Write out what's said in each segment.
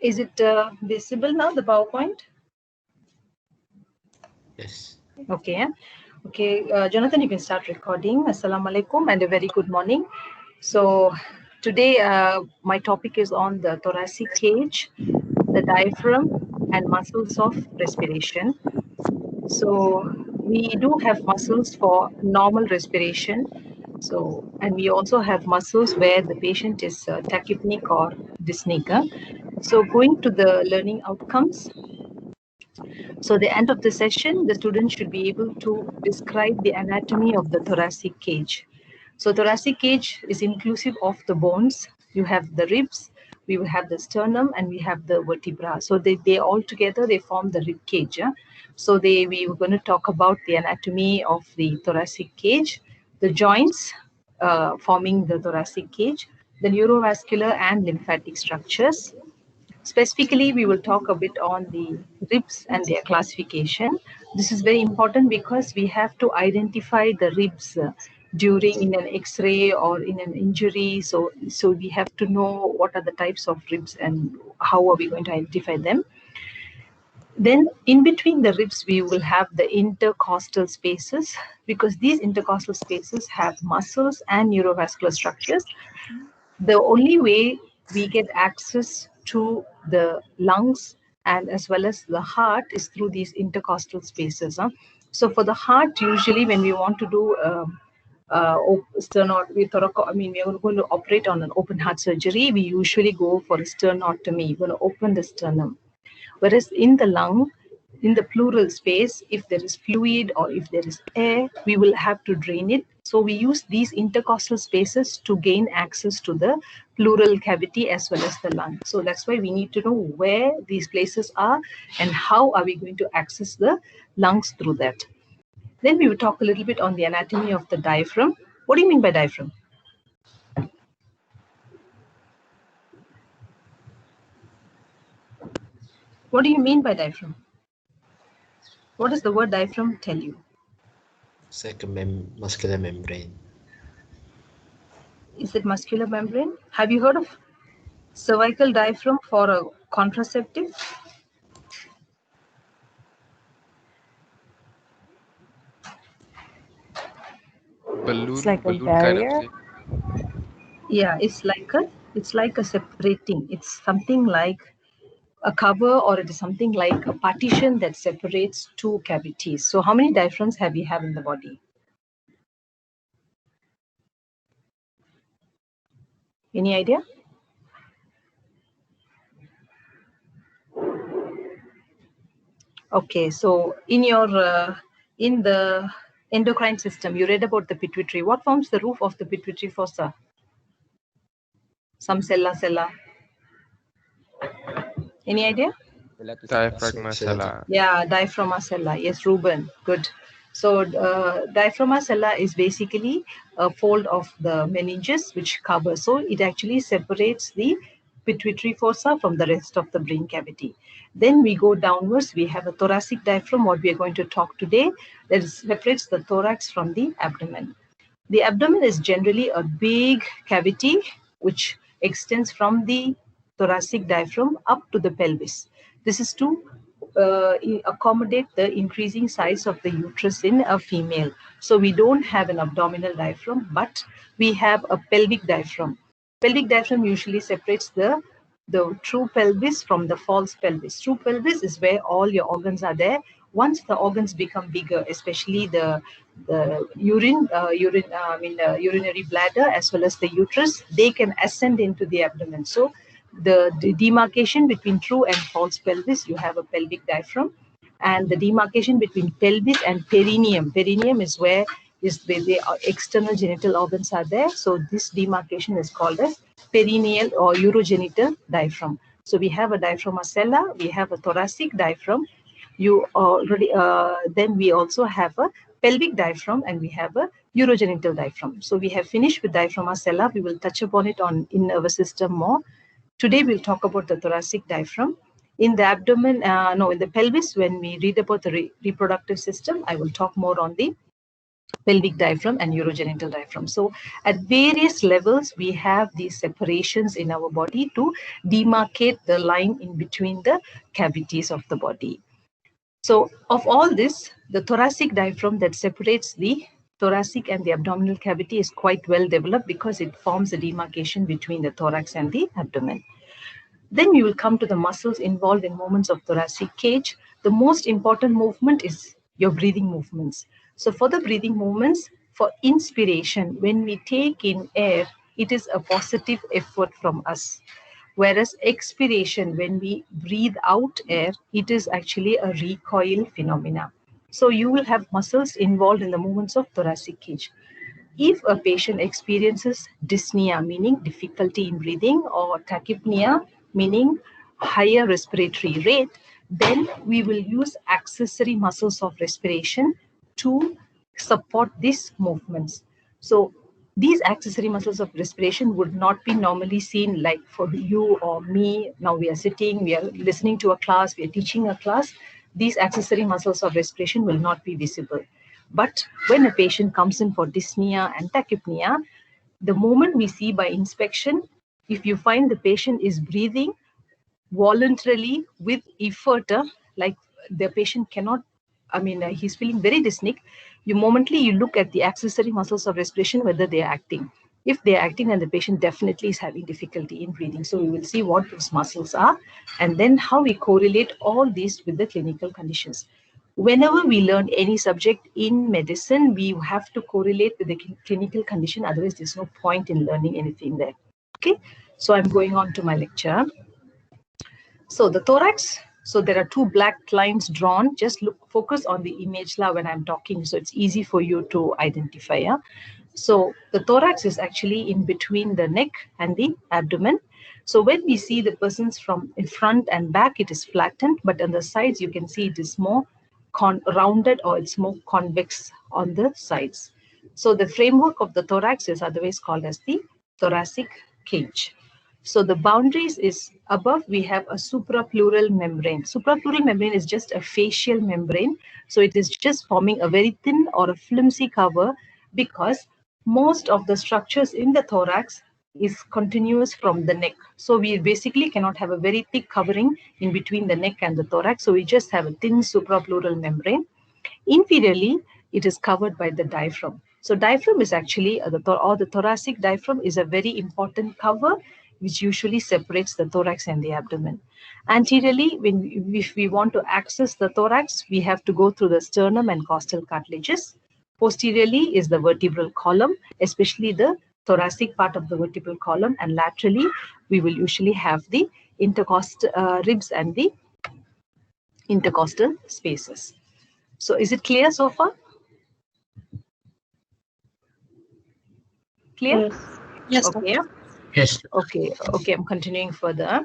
Is it visible now, the PowerPoint? Yes. Okay. Okay, Jonathan, you can start recording. Assalamu alaikum and a very good morning. So today my topic is on the thoracic cage, the diaphragm and muscles of respiration. So we do have muscles for normal respiration. So, and we also have muscles where the patient is tachypneic or dyspneic. So going to the learning outcomes. So the end of the session, the student should be able to describe the anatomy of the thoracic cage. So thoracic cage is inclusive of the bones. You have the ribs, we will have the sternum, and we have the vertebra. So they all together, they form the rib cage. Yeah? So we were going to talk about the anatomy of the thoracic cage, the joints forming the thoracic cage, the neurovascular and lymphatic structures. Specifically, we will talk a bit on the ribs and their classification. This is very important because we have to identify the ribs during in an X-ray or in an injury. So we have to know what are the types of ribs and how are we going to identify them. Then in between the ribs, we will have the intercostal spaces because these intercostal spaces have muscles and neurovascular structures. The only way we get access to the lungs and as well as the heart is through these intercostal spaces. So for the heart, usually when we want to do we are going to operate on an open heart surgery. We usually go for a sternotomy. We're going to open the sternum. Whereas in the lung, in the pleural space, if there is fluid or if there is air, we will have to drain it. So we use these intercostal spaces to gain access to the pleural cavity as well as the lung. So that's why we need to know where these places are and how are we going to access the lungs through that. Then we will talk a little bit on the anatomy of the diaphragm. What do you mean by diaphragm? What do you mean by diaphragm? What does the word diaphragm tell you? It's like a muscular membrane. Is it muscular membrane? Have you heard of cervical diaphragm for a contraceptive? Balloon, It's like a balloon kind of barrier. thing. Yeah, it's like a separating. It's something like a cover, or it is something like a partition that separates two cavities. So how many diaphragms have you have in the body? Any idea? Okay, so in the endocrine system, you read about the pituitary. What forms the roof of the pituitary fossa? Some cella. Any idea? Diaphragma cella. Yeah, diaphragma cella. Yes, Ruben. Good. So diaphragma cella is basically a fold of the meninges which covers. So it actually separates the pituitary fossa from the rest of the brain cavity. Then we go downwards. We have a thoracic diaphragm, what we are going to talk today, that separates the thorax from the abdomen. The abdomen is generally a big cavity which extends from the thoracic diaphragm up to the pelvis. This is to accommodate the increasing size of the uterus in a female. So we don't have an abdominal diaphragm, but we have a pelvic diaphragm. Pelvic diaphragm usually separates the true pelvis from the false pelvis. True pelvis is where all your organs are there. Once the organs become bigger, especially the urinary bladder as well as the uterus, they can ascend into the abdomen. So the demarcation between true and false pelvis, you have a pelvic diaphragm, and the demarcation between pelvis and perineum. Perineum is where the external genital organs are there. So this demarcation is called as perineal or urogenital diaphragm. So we have a diaphragma cella, we have a thoracic diaphragm. You already then we also have a pelvic diaphragm and we have a urogenital diaphragm. So we have finished with diaphragma cella. We will touch upon it in nervous system more. Today we'll talk about the thoracic diaphragm. In the abdomen, in the pelvis, when we read about the reproductive system, I will talk more on the pelvic diaphragm and urogenital diaphragm. So at various levels, we have these separations in our body to demarcate the line in between the cavities of the body. So of all this, the thoracic diaphragm that separates the thoracic and the abdominal cavity is quite well developed because it forms a demarcation between the thorax and the abdomen. Then we will come to the muscles involved in movements of thoracic cage. The most important movement is your breathing movements. So for the breathing movements, for inspiration, when we take in air, it is a positive effort from us. Whereas expiration, when we breathe out air, it is actually a recoil phenomena. So you will have muscles involved in the movements of thoracic cage. If a patient experiences dyspnea, meaning difficulty in breathing, or tachypnea, meaning higher respiratory rate, then we will use accessory muscles of respiration to support these movements. So these accessory muscles of respiration would not be normally seen like for you or me. Now we are sitting, we are listening to a class, we are teaching a class. These accessory muscles of respiration will not be visible. But when a patient comes in for dyspnea and tachypnea, the moment we see by inspection, if you find the patient is breathing voluntarily with effort, like the patient cannot, he's feeling very dyspneic, you look at the accessory muscles of respiration, whether they are acting. If they are acting, then the patient definitely is having difficulty in breathing. So we will see what those muscles are and then how we correlate all these with the clinical conditions. Whenever we learn any subject in medicine, we have to correlate with the clinical condition. Otherwise, there's no point in learning anything there. Okay, so I'm going on to my lecture. So the thorax, so there are two black lines drawn. Just focus on the image when I'm talking, so it's easy for you to identify. Yeah? So the thorax is actually in between the neck and the abdomen. So when we see the persons from in front and back, it is flattened, but on the sides, you can see it is more rounded, or it's more convex on the sides. So the framework of the thorax is otherwise called as the thoracic cage. So the boundaries is above we have a suprapleural membrane. Suprapleural membrane is just a facial membrane. So it is just forming a very thin or a flimsy cover because most of the structures in the thorax is continuous from the neck. So we basically cannot have a very thick covering in between the neck and the thorax. So we just have a thin suprapleural membrane. Inferiorly, it is covered by the diaphragm. So diaphragm is actually, the thoracic diaphragm is a very important cover which usually separates the thorax and the abdomen. Anteriorly, if we want to access the thorax, we have to go through the sternum and costal cartilages. Posteriorly is the vertebral column, especially the thoracic part of the vertebral column, and laterally, we will usually have the intercostal ribs and the intercostal spaces. So is it clear so far? Clear? Yes. Okay. Yes. Okay, I'm continuing further.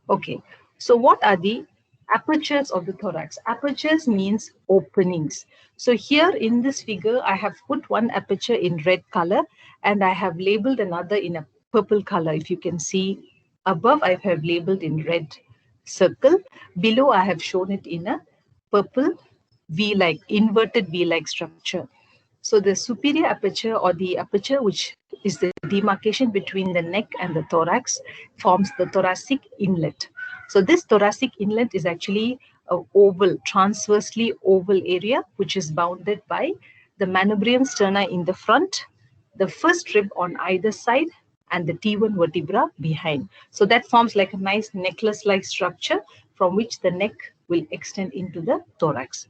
Okay, so what are the apertures of the thorax? Apertures means openings. So here in this figure, I have put one aperture in red color and I have labeled another in a purple color. If you can see above, I have labeled in red circle. Below, I have shown it in a purple V-like, inverted V-like structure. So the superior aperture, or the aperture which is the demarcation between the neck and the thorax, forms the thoracic inlet. So this thoracic inlet is actually an oval, transversely oval area, which is bounded by the manubrium sterna in the front, the first rib on either side, and the T1 vertebra behind. So that forms like a nice necklace-like structure from which the neck will extend into the thorax.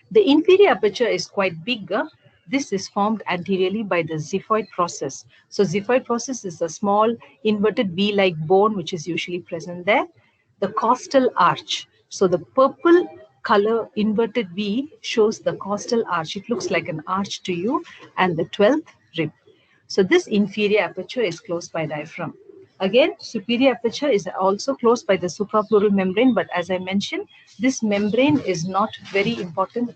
The inferior aperture is quite bigger. This is formed anteriorly by the xiphoid process. So xiphoid process is a small inverted V-like bone which is usually present there. The costal arch. So the purple color inverted V shows the costal arch. It looks like an arch to you, and the 12th rib. So this inferior aperture is closed by diaphragm. Again, superior aperture is also closed by the suprapleural membrane, but as I mentioned, this membrane is not very important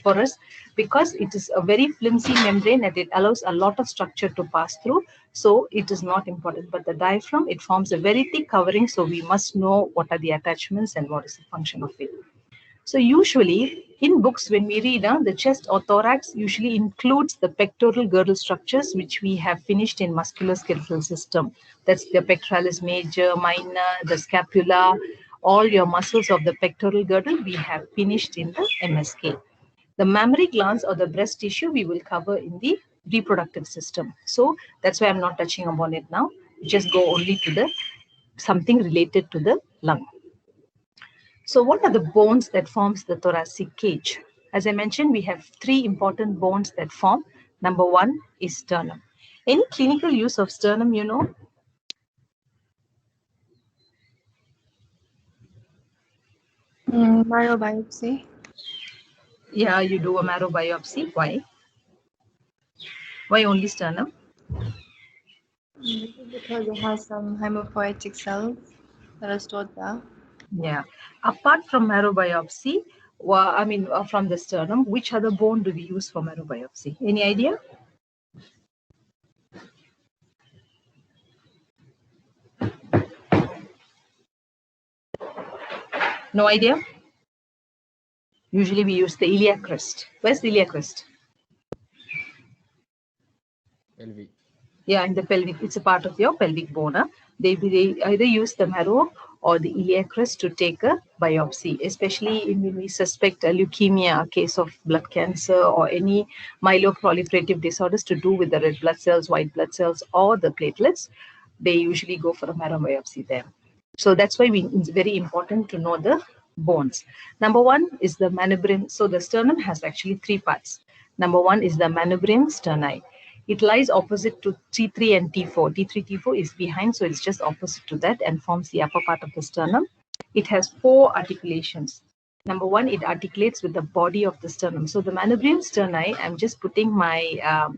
for us because it is a very flimsy membrane and it allows a lot of structure to pass through. So it is not important. But the diaphragm, it forms a very thick covering, so we must know what are the attachments and what is the function of it. So usually in books when we read, the chest or thorax usually includes the pectoral girdle structures which we have finished in musculoskeletal system. That's the pectoralis major, minor, the scapula, all your muscles of the pectoral girdle we have finished in the MSK. The mammary glands or the breast tissue we will cover in the reproductive system. So that's why I'm not touching upon it now. Just go only to the something related to the lung. So what are the bones that forms the thoracic cage? As I mentioned, we have three important bones that form. Number one is sternum. Any clinical use of sternum, you know? Marrow biopsy. Yeah, you do a marrow biopsy. Why? Why only sternum? Because it has some hematopoietic cells that are stored there. Yeah. Apart from marrow biopsy, from the sternum, which other bone do we use for marrow biopsy? Any idea? No idea? Usually we use the iliac crest. Where's the iliac crest? LV. Yeah, in the pelvic, it's a part of your pelvic bone. They either use the marrow or the iliac crest to take a biopsy, especially when we suspect a leukemia, a case of blood cancer, or any myeloproliferative disorders to do with the red blood cells, white blood cells, or the platelets. They usually go for a marrow biopsy there. So that's why it's very important to know the bones. Number one is the manubrium. So the sternum has actually three parts. Number one is the manubrium sterni. It lies opposite to T3 and T4. T3, T4 is behind, so it's just opposite to that and forms the upper part of the sternum. It has four articulations. Number one, it articulates with the body of the sternum. So the manubrium sterni, I'm just putting my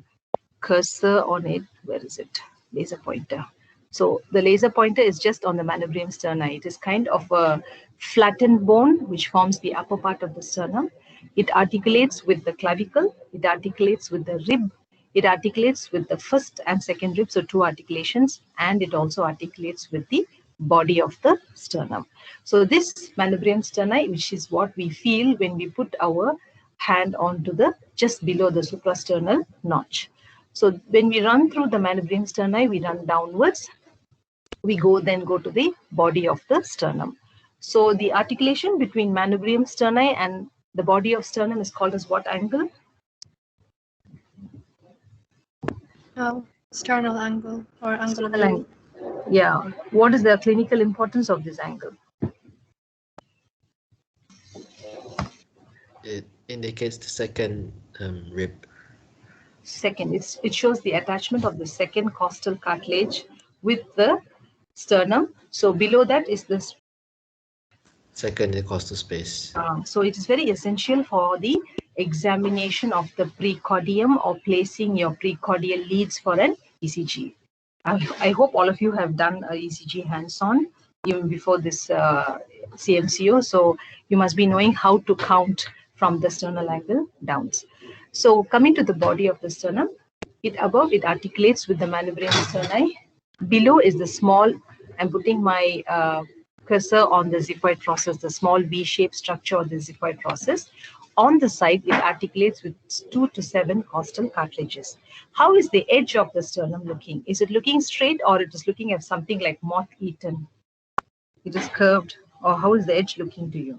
cursor on it. Where is it? Laser pointer. So the laser pointer is just on the manubrium sterni. It is kind of a flattened bone which forms the upper part of the sternum. It articulates with the clavicle. It articulates with the rib. It articulates with the first and second rib, so two articulations, and it also articulates with the body of the sternum. So this manubrium sterni, which is what we feel when we put our hand onto the just below the suprasternal notch. So when we run through the manubrium sterni, we run downwards. We then go to the body of the sternum. So the articulation between manubrium sterni and the body of sternum is called as what angle? Sternal angle or angle of Sternal angle. Yeah. What is the clinical importance of this angle? It indicates the second rib. Second, it shows the attachment of the second costal cartilage with the sternum. So below that is this. Second intercostal space. So it is very essential for the examination of the precordium or placing your precordial leads for an ECG. I hope all of you have done a ECG hands-on even before this CMCO. So you must be knowing how to count from the sternal angle down. So coming to the body of the sternum, above it articulates with the manubrium sterni. Below is the small, I'm putting my cursor on the xiphoid process, the small V-shaped structure of the xiphoid process. On the side, it articulates with 2 to 7 costal cartilages. How is the edge of the sternum looking? Is it looking straight or it is looking at something like moth-eaten? It is curved, or how is the edge looking to you?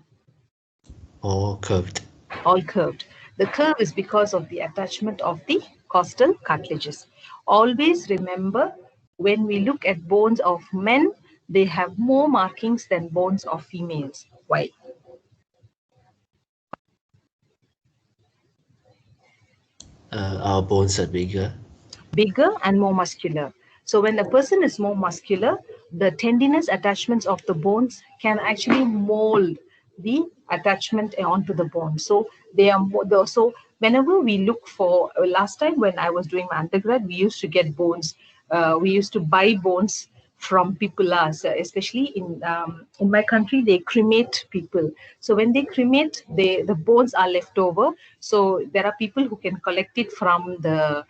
All curved. All curved. The curve is because of the attachment of the costal cartilages. Always remember, when we look at bones of men, they have more markings than bones of females. Why? Our bones are bigger. Bigger and more muscular. So when a person is more muscular, the tendinous attachments of the bones can actually mold the attachment onto the bone. So they are more, so whenever we look for, last time when I was doing my undergrad, we used to get bones. We used to buy bones from people, especially in my country, they cremate people. So when they cremate, the bones are left over. So there are people who can collect it from the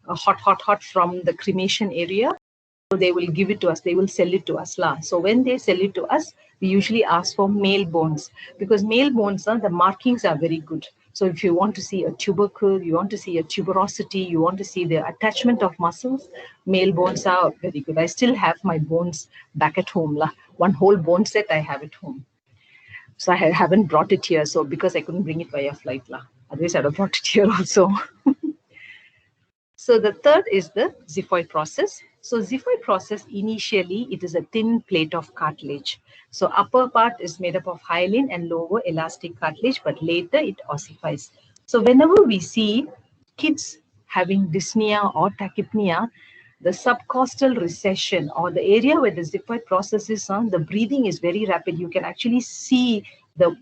hot from the cremation area. they will give it to us, they will sell it to us lah. So when they sell it to us, we usually ask for male bones, because male bones, the markings are very good. So if you want to see a tubercle, you want to see a tuberosity, you want to see the attachment of muscles, male bones are very good. I still have my bones back at home lah. One whole bone set I have at home. So I haven't brought it here, so because I couldn't bring it via flight lah. Otherwise I'd have brought it here also. So the third is the xiphoid process. So xiphoid process, initially, it is a thin plate of cartilage. So upper part is made up of hyaline and lower elastic cartilage, but later it ossifies. So whenever we see kids having dyspnea or tachypnea, the subcostal recession, or the area where the xiphoid process is on, the breathing is very rapid. You can actually see the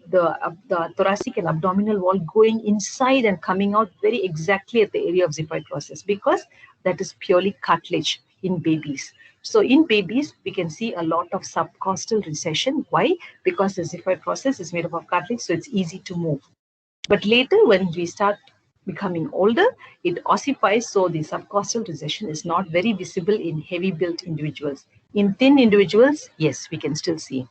thoracic and abdominal wall going inside and coming out very exactly at the area of xiphoid process, because that is purely cartilage in babies. So in babies, we can see a lot of subcostal recession. Why? Because the xiphoid process is made up of cartilage, so it's easy to move. But later, when we start becoming older, it ossifies, so the subcostal recession is not very visible in heavy built individuals. In thin individuals, yes, we can still see.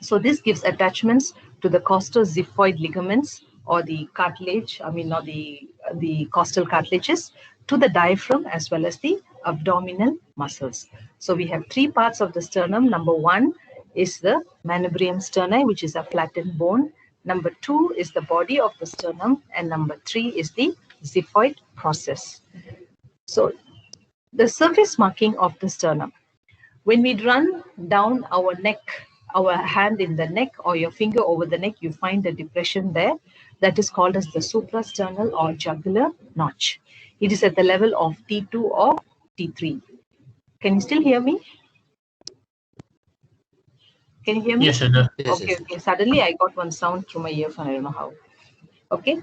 So this gives attachments to the costoxiphoid ligaments, or the cartilage, or the costal cartilages, to the diaphragm as well as the abdominal muscles. So we have three parts of the sternum. Number one is the manubrium sterni, which is a flattened bone. Number two is the body of the sternum, and number three is the xiphoid process. So the surface marking of the sternum. When we run down our neck, our hand in the neck, or your finger over the neck, you find a depression there. That is called as the suprasternal or jugular notch. It is at the level of T2 or T3. Can you still hear me? Can you hear me? Yes, sir. Yes, Okay, yes. okay. Suddenly I got one sound through my earphone. I don't know how. Okay.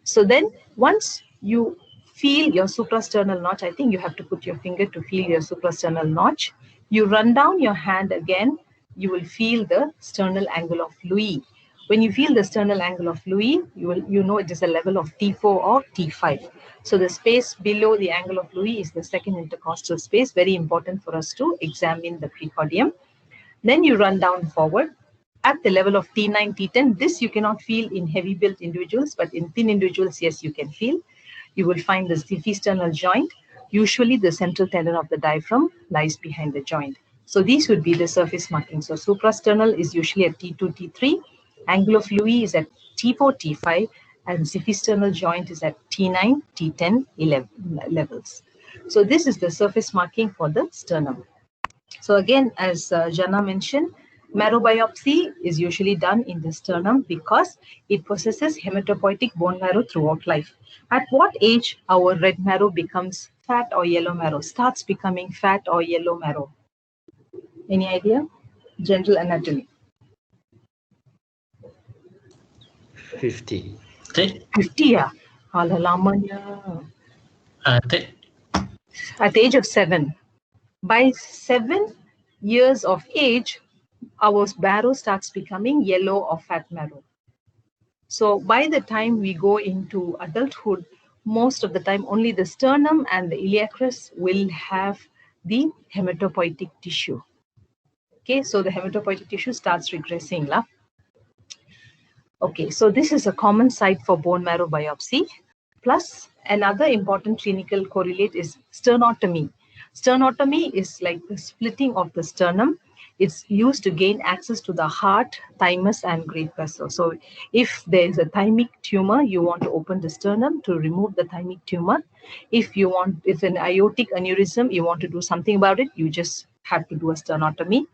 So then once you feel your suprasternal notch, I think you have to put your finger to feel your suprasternal notch. You run down your hand again, you will feel the sternal angle of Louis. When you feel the sternal angle of Louis, you know it is a level of T4 or T5. So the space below the angle of Louis is the second intercostal space, very important for us to examine the precordium. Then you run down forward at the level of T9, T10. This you cannot feel in heavy built individuals, but in thin individuals, yes, you can feel. You will find the xiphisternal joint. Usually the central tendon of the diaphragm lies behind the joint. So these would be the surface markings. So suprasternal is usually at T2, T3. Angle of Louis is at T4, T5. And xiphisternal joint is at T9, T10 levels. So this is the surface marking for the sternum. So again, as Jana mentioned, marrow biopsy is usually done in the sternum because it possesses hematopoietic bone marrow throughout life. At what age our red marrow becomes fat or yellow marrow, starts becoming fat or yellow marrow? Any idea? General anatomy. 50. 50, yeah. Alalamanya. At the age of 7. By 7 years of age, our marrow starts becoming yellow or fat marrow. So by the time we go into adulthood, most of the time only the sternum and the iliac crest will have the hematopoietic tissue. Okay, so the hematopoietic tissue starts regressing. Okay, so this is a common site for bone marrow biopsy. Plus, another important clinical correlate is sternotomy. Sternotomy is like the splitting of the sternum. It's used to gain access to the heart, thymus, and great vessel. So if there is a thymic tumor, you want to open the sternum to remove the thymic tumor. If an aortic aneurysm, you want to do something about it, you just have to do a sternotomy.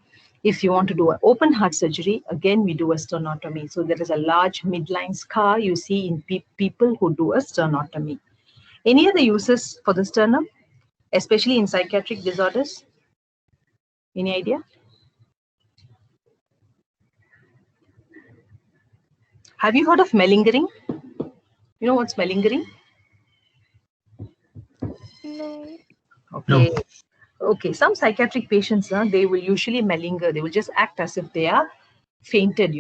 If you want to do an open heart surgery, again, we do a sternotomy. So there is a large midline scar you see in people who do a sternotomy. Any other uses for the sternum, especially in psychiatric disorders? Any idea? Have you heard of malingering? You know what's malingering? No. Okay. No. Okay, some psychiatric patients, they will usually malinger. They will just act as if they are fainted,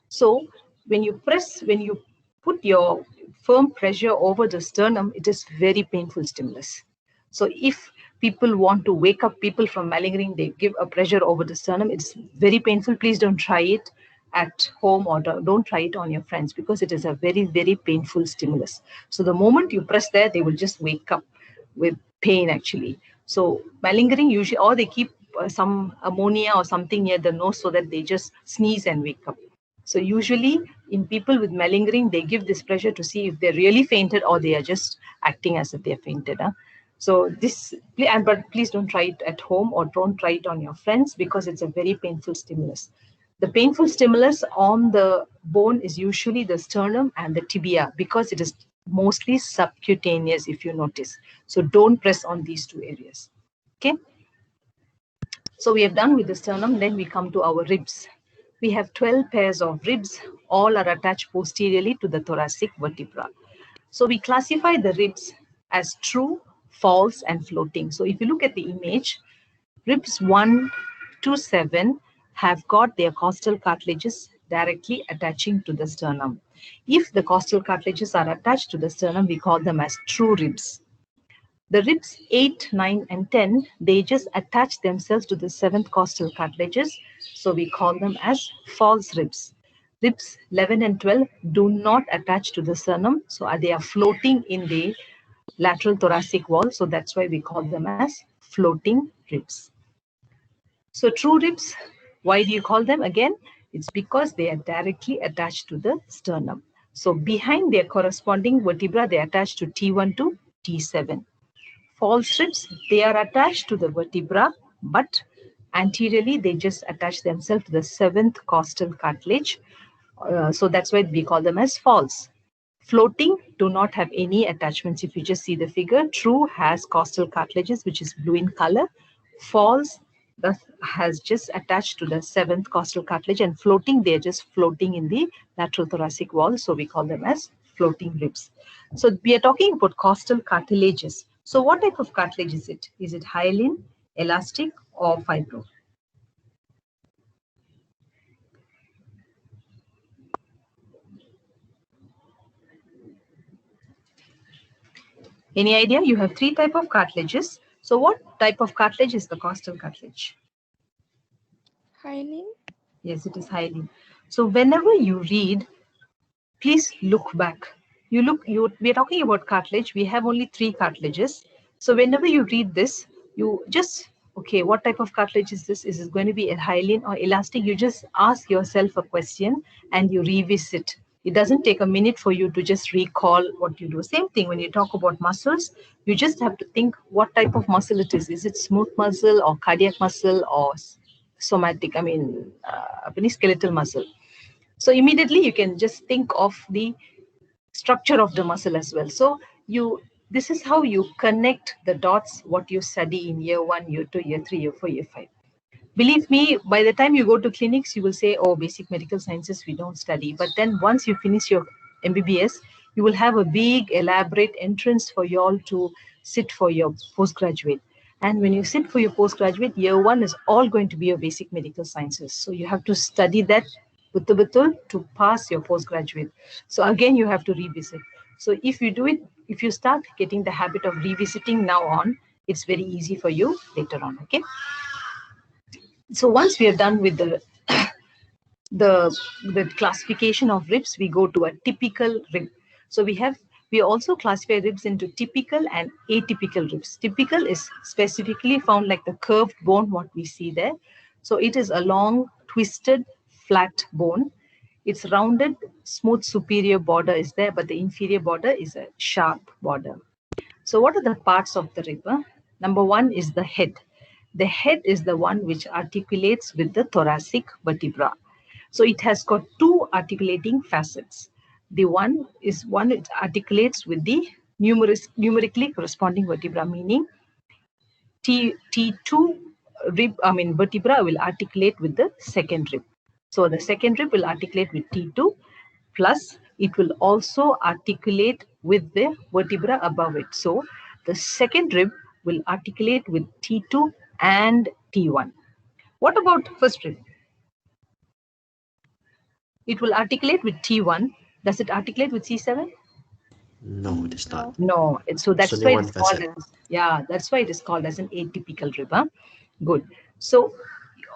So when you put your firm pressure over the sternum, it is very painful stimulus. So if people want to wake up people from malingering, they give a pressure over the sternum. It's very painful. Please don't try it at home, or don't try it on your friends, because it is a very, very painful stimulus. So the moment you press there, they will just wake up with pain actually. So malingering usually, or they keep some ammonia or something near the nose so that they just sneeze and wake up. So usually in people with malingering, they give this pressure to see if they're really fainted or they are just acting as if they're fainted. So this, but please don't try it at home or don't try it on your friends, because it's a very painful stimulus. The painful stimulus on the bone is usually the sternum and the tibia, because it is mostly subcutaneous, if you notice. So don't press on these two areas. Okay. So we have done with the sternum, then we come to our ribs. We have 12 pairs of ribs, all are attached posteriorly to the thoracic vertebra. So we classify the ribs as true, false, and floating. So if you look at the image, ribs 1 to 7 have got their costal cartilages directly attaching to the sternum. If the costal cartilages are attached to the sternum, we call them as true ribs. The ribs 8, 9, and 10, they just attach themselves to the seventh costal cartilages. So we call them as false ribs. Ribs 11 and 12 do not attach to the sternum. So they are floating in the lateral thoracic wall. So that's why we call them as floating ribs. So true ribs, why do you call them again? It's because they are directly attached to the sternum. So behind their corresponding vertebra, they are attached to T1 to T7. False ribs, they are attached to the vertebra, but anteriorly they just attach themselves to the seventh costal cartilage. So that's why we call them as false. Floating do not have any attachments. If you just see the figure, true has costal cartilages, which is blue in color. False has just attached to the seventh costal cartilage, and floating, they're just floating in the lateral thoracic wall. So we call them as floating ribs. So we are talking about costal cartilages. So what type of cartilage is it? Is it hyaline, elastic, or fibro? Any idea? You have three types of cartilages. So what type of cartilage is the costal cartilage? Hyaline. Yes, it is hyaline. So whenever you read, please look back. We are talking about cartilage. We have only three cartilages. So whenever you read this, you just, okay, what type of cartilage is this? Is it going to be a hyaline or elastic? You just ask yourself a question and you revisit. It doesn't take a minute for you to just recall what you do. Same thing when you talk about muscles, you just have to think what type of muscle it is. Is it smooth muscle or cardiac muscle or somatic, skeletal muscle? So immediately you can just think of the structure of the muscle as well. So this is how you connect the dots, what you study in year 1, year 2, year 3, year 4, year 5. Believe me, by the time you go to clinics, you will say, oh, basic medical sciences, we don't study. But then once you finish your MBBS, you will have a big, elaborate entrance for you all to sit for your postgraduate. And when you sit for your postgraduate, year 1 is all going to be your basic medical sciences. So you have to study that betul to pass your postgraduate. So again, you have to revisit. So if you do it, if you start getting the habit of revisiting now on, it's very easy for you later on, okay? So once we are done with the classification of ribs, we go to a typical rib. So we also classify ribs into typical and atypical ribs. Typical is specifically found like the curved bone, what we see there. So it is a long, twisted, flat bone. It's rounded, smooth superior border is there, but the inferior border is a sharp border. So what are the parts of the rib? Number 1 is the head. The head is the one which articulates with the thoracic vertebra. So it has got two articulating facets. The one it articulates with the numerically corresponding vertebra, meaning T2 vertebra will articulate with the second rib. So the second rib will articulate with T2, plus it will also articulate with the vertebra above it. So the second rib will articulate with T2 and T1. What about first rib? It will articulate with T1. Does it articulate with C7? No, it is not. No. So that's It's why only one it's called facet. as Yeah, that's why it is called as an atypical rib. Huh? Good. So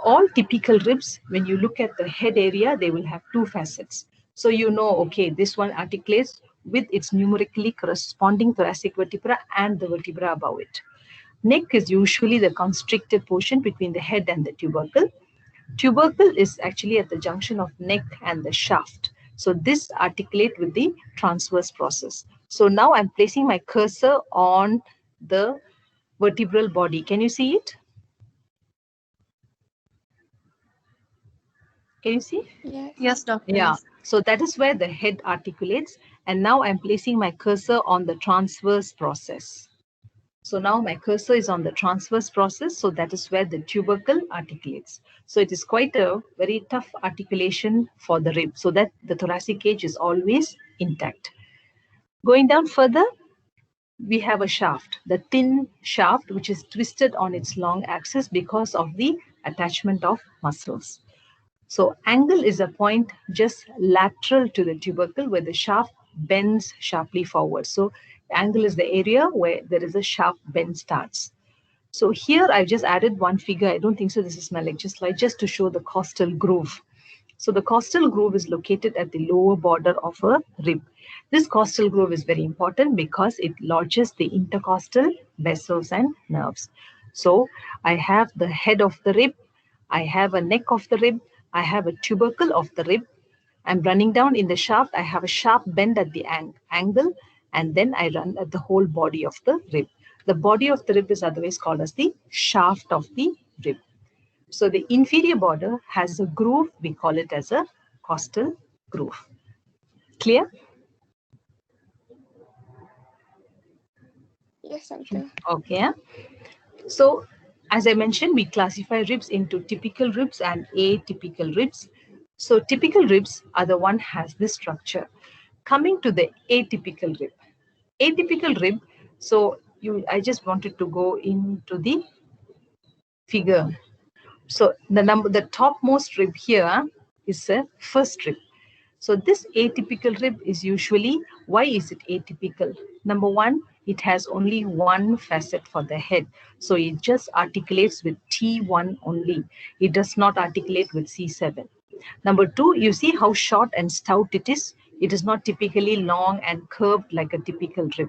all typical ribs, when you look at the head area, they will have two facets. So you know, okay, this one articulates with its numerically corresponding thoracic vertebra and the vertebra above it. Neck is usually the constricted portion between the head and the tubercle. Tubercle is actually at the junction of neck and the shaft. So this articulate with the transverse process. So now I'm placing my cursor on the vertebral body. Can you see it? Can you see? Yes, doctor. Yeah. So that is where the head articulates. And now I'm placing my cursor on the transverse process. So now my cursor is on the transverse process. So that is where the tubercle articulates. So it is quite a very tough articulation for the rib, so that the thoracic cage is always intact. Going down further, we have a shaft, the thin shaft, which is twisted on its long axis because of the attachment of muscles. So angle is a point just lateral to the tubercle where the shaft bends sharply forward. So angle is the area where there is a sharp bend starts. So here I've just added one figure. I don't think so this is my lecture slide, just to show the costal groove. So the costal groove is located at the lower border of a rib. This costal groove is very important because it lodges the intercostal vessels and nerves. So I have the head of the rib, I have a neck of the rib, I have a tubercle of the rib. I'm running down in the shaft. I have a sharp bend at the angle, and then I run at the whole body of the rib. The body of the rib is otherwise called as the shaft of the rib. So the inferior border has a groove. We call it as a costal groove. Clear? Yes, doctor. Okay. So as I mentioned, we classify ribs into typical ribs and atypical ribs. So typical ribs are the one has this structure. Coming to the atypical rib. Atypical rib, so I just wanted to go into the figure. So the topmost rib here is a first rib. So this atypical rib is usually, why is it atypical? Number one, it has only one facet for the head. So it just articulates with T1 only. It does not articulate with C7. Number two, you see how short and stout it is. It is not typically long and curved like a typical rib.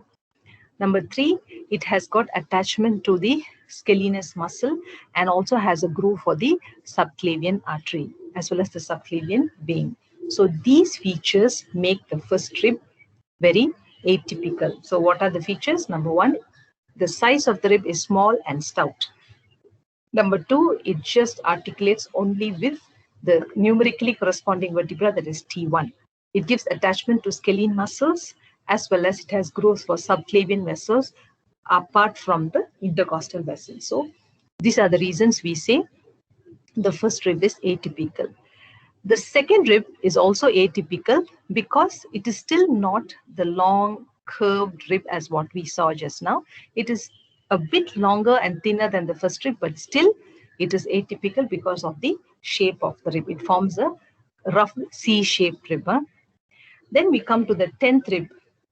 Number three, it has got attachment to the scalenus muscle and also has a groove for the subclavian artery as well as the subclavian vein. So these features make the first rib very atypical. So what are the features? Number one, the size of the rib is small and stout. Number two, it just articulates only with the numerically corresponding vertebra, that is T1. It gives attachment to scalene muscles as well as it has grooves for subclavian vessels apart from the intercostal vessels. So these are the reasons we say the first rib is atypical. The second rib is also atypical because it is still not the long curved rib as what we saw just now. It is a bit longer and thinner than the first rib, but still it is atypical because of the shape of the rib. It forms a rough C-shaped rib. Then we come to the 10th rib.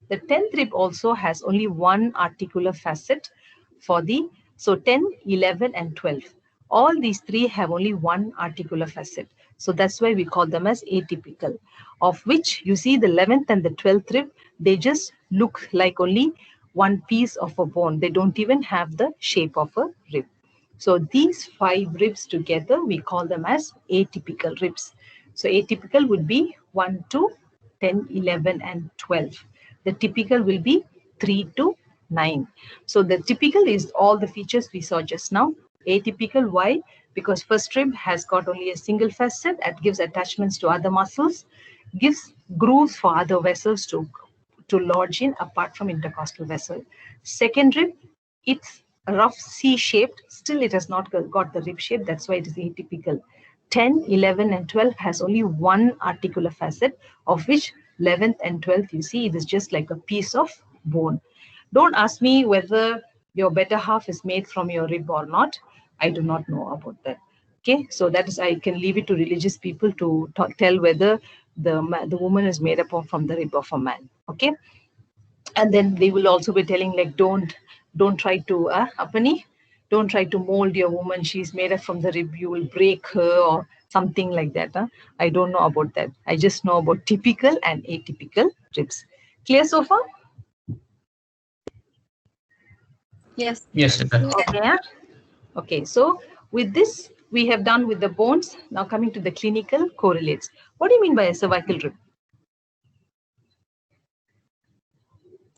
The 10th rib also has only one articular facet for the, so 10, 11 and 12. All these three have only one articular facet. So that's why we call them as atypical, of which you see the 11th and the 12th rib, they just look like only one piece of a bone. They don't even have the shape of a rib. So these 5 ribs together, we call them as atypical ribs. So atypical would be 1 to 10, 11 and 12. The typical will be 3 to 9. So the typical is all the features we saw just now. Atypical, why? Because first rib has got only a single facet that gives attachments to other muscles, gives grooves for other vessels to lodge in apart from intercostal vessel. Second rib, it's a rough C-shaped, still it has not got the rib shape, that's why it is atypical. 10, 11 and 12 has only one articular facet, of which 11th and 12th, you see, it is just like a piece of bone. Don't ask me whether your better half is made from your rib or not. I do not know about that. Okay, so that is, I can leave it to religious people to tell whether the woman is made up from the rib of a man. Okay, and then they will also be telling like, don't Don't try to, Apani, don't try to mold your woman. She's made up from the rib. You will break her or something like that. I don't know about that. I just know about typical and atypical ribs. Clear so far? Yes. Yes, sir. Okay. Yeah? Okay. So with this, we have done with the bones. Now coming to the clinical correlates. What do you mean by a cervical rib?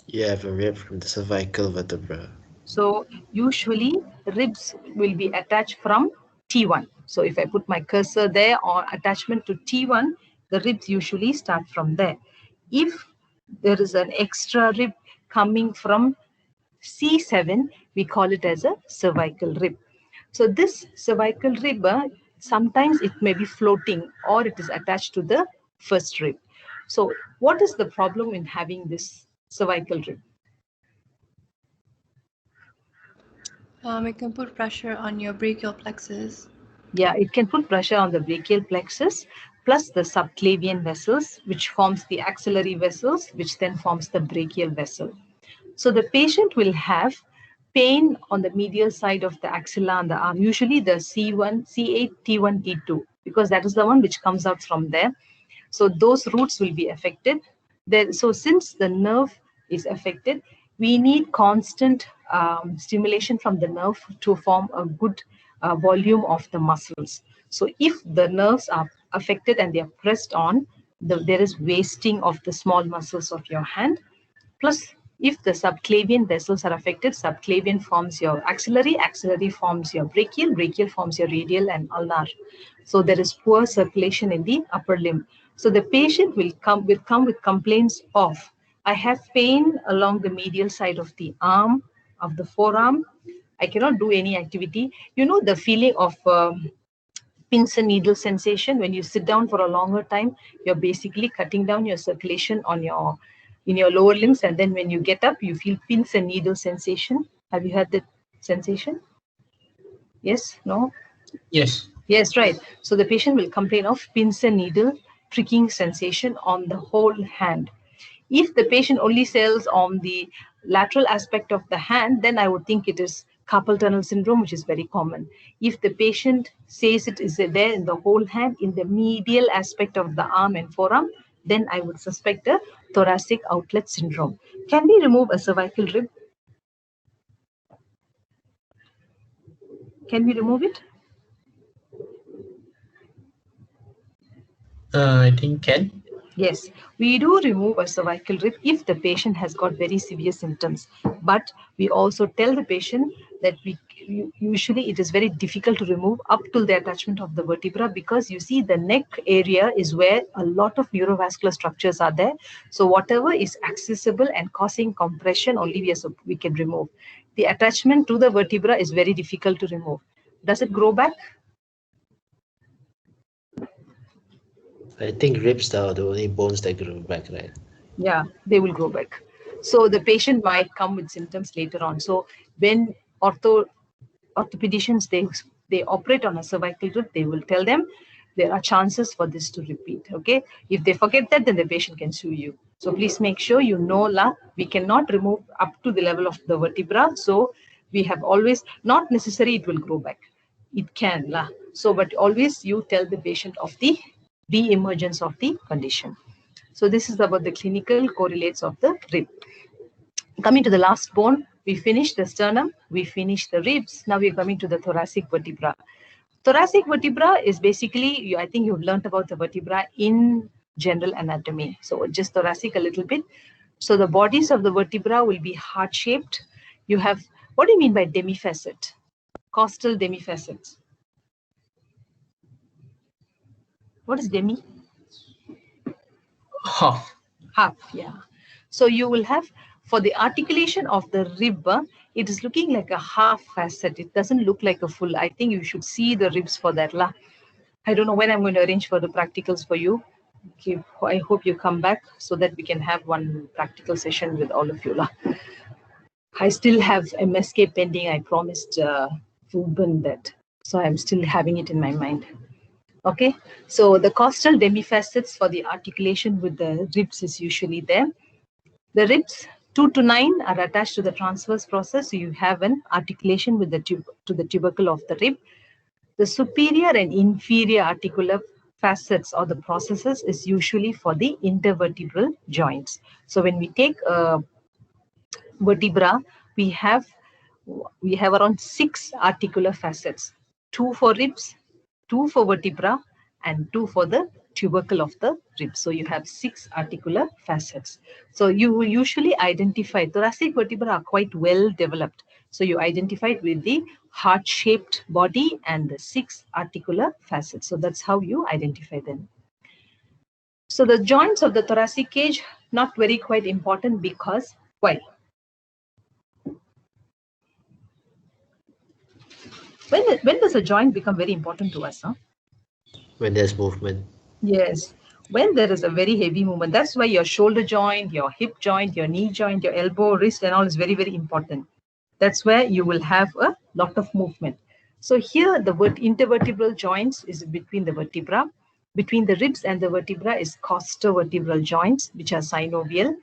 You have a rib from the cervical vertebra. So usually ribs will be attached from T1. So if I put my cursor there or attachment to T1, the ribs usually start from there. If there is an extra rib coming from C7, we call it as a cervical rib. So this cervical rib, sometimes it may be floating or it is attached to the first rib. So what is the problem in having this cervical rib? It can put pressure on your brachial plexus. Yeah, it can put pressure on the brachial plexus plus the subclavian vessels, which forms the axillary vessels, which then forms the brachial vessel. So the patient will have pain on the medial side of the axilla and the arm, usually the C1, C8, T1, T2, because that is the one which comes out from there. So those roots will be affected. So since the nerve is affected, we need constant stimulation from the nerve to form a good volume of the muscles. So if the nerves are affected and they are pressed on, there is wasting of the small muscles of your hand. Plus, if the subclavian vessels are affected, subclavian forms your axillary, axillary forms your brachial, brachial forms your radial and ulnar. So there is poor circulation in the upper limb. So the patient will come with complaints of, I have pain along the medial side of the arm, of the forearm. I cannot do any activity. You know the feeling of pins and needle sensation when you sit down for a longer time, you're basically cutting down your circulation on your in your lower limbs, and then when you get up you feel pins and needle sensation. Have you had that sensation? Yes? No? Yes. Yes, right. So the patient will complain of pins and needle pricking sensation on the whole hand. If the patient only sells on the lateral aspect of the hand, then I would think it is carpal tunnel syndrome, which is very common. If the patient says it is there in the whole hand, in the medial aspect of the arm and forearm, then I would suspect a thoracic outlet syndrome. Can we remove a cervical rib? Can we remove it? I think can. Yes, we do remove a cervical rib if the patient has got very severe symptoms. But we also tell the patient that usually it is very difficult to remove up till the attachment of the vertebra, because you see the neck area is where a lot of neurovascular structures are there. So whatever is accessible and causing compression, only we can remove. The attachment to the vertebra is very difficult to remove. Does it grow back? I think ribs are the only bones that grow back, right? Yeah, they will grow back. So the patient might come with symptoms later on. So when orthopedicians they operate on a cervical rib, they will tell them there are chances for this to repeat. Okay, if they forget that, then the patient can sue you. So please make sure you know we cannot remove up to the level of the vertebra. So we have always, not necessary it will grow back. It can So but always you tell the patient of the re-emergence of the condition. So this is about the clinical correlates of the rib. Coming to the last bone, we finished the sternum, we finished the ribs. Now we're coming to the thoracic vertebra. Thoracic vertebra is basically, I think you've learned about the vertebra in general anatomy. So just thoracic a little bit. So the bodies of the vertebra will be heart-shaped. You have, what do you mean by demifacet? Costal demifacets. What is demi? Half. Half, yeah. So you will have, for the articulation of the rib, it is looking like a half facet. It doesn't look like a full. I think you should see the ribs for that. I don't know when I'm going to arrange for the practicals for you. Okay, I hope you come back so that we can have one practical session with all of you. I still have MSK pending. I promised Ruben that. So I'm still having it in my mind. Okay, so the costal demifacets for the articulation with the ribs is usually there. The ribs 2 to 9 are attached to the transverse process. So you have an articulation with the to the tubercle of the rib. The superior and inferior articular facets or the processes is usually for the intervertebral joints. So when we take vertebra, we have around 6 articular facets, 2 for ribs, 2 for vertebra, and 2 for the tubercle of the rib. So you have 6 articular facets. So you will usually identify thoracic vertebrae are quite well developed. So you identify it with the heart-shaped body and the 6 articular facets. So that's how you identify them. So the joints of the thoracic cage, not very quite important because why? When does a joint become very important to us? Huh? When there's movement. Yes, when there is a very heavy movement. That's why your shoulder joint, your hip joint, your knee joint, your elbow, wrist, and all is very, very important. That's where you will have a lot of movement. So here the intervertebral joints is between the vertebra. Between the ribs and the vertebra is costovertebral joints, which are synovial.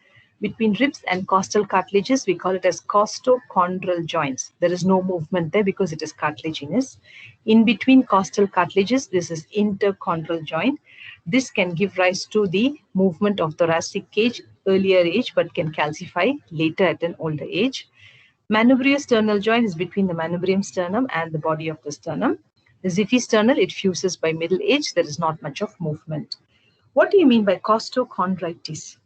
Between ribs and costal cartilages, we call it as costochondral joints. There is no movement there because it is cartilaginous. In between costal cartilages, this is interchondral joint. This can give rise to the movement of thoracic cage earlier age, but can calcify later at an older age. Manubriosternal joint is between the manubrium sternum and the body of the sternum. The xiphisternal, it fuses by middle age. There is not much of movement. What do you mean by costochondritis?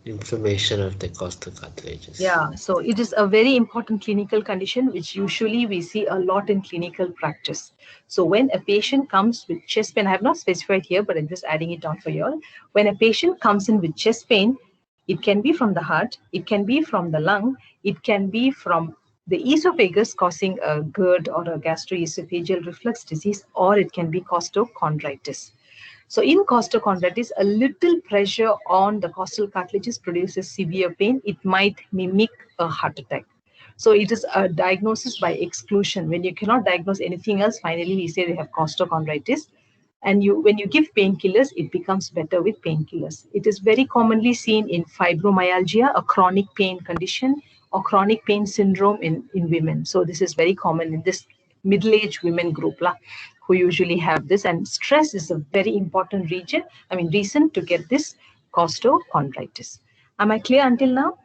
Inflammation of the costal cartilages. Yeah, so it is a very important clinical condition which usually we see a lot in clinical practice. So when a patient comes with chest pain, I have not specified here, but I'm just adding it on for you all. When a patient comes in with chest pain, it can be from the heart, it can be from the lung, it can be from the esophagus causing a GERD or a gastroesophageal reflux disease, or it can be costochondritis. So in costochondritis, a little pressure on the costal cartilages produces severe pain. It might mimic a heart attack. So it is a diagnosis by exclusion. When you cannot diagnose anything else, finally we say they have costochondritis. And when you give painkillers, it becomes better with painkillers. It is very commonly seen in fibromyalgia, a chronic pain condition, or chronic pain syndrome in women. So this is very common in this middle-aged women group who usually have this. And stress is a very important reason to get this costochondritis. Am I clear until now?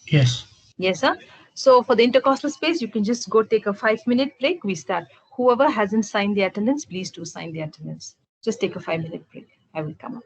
Yes. Yes, sir. So for the intercostal space, you can just go take a 5-minute break. We start. Whoever hasn't signed the attendance, please do sign the attendance. Just take a 5-minute break. I will come up.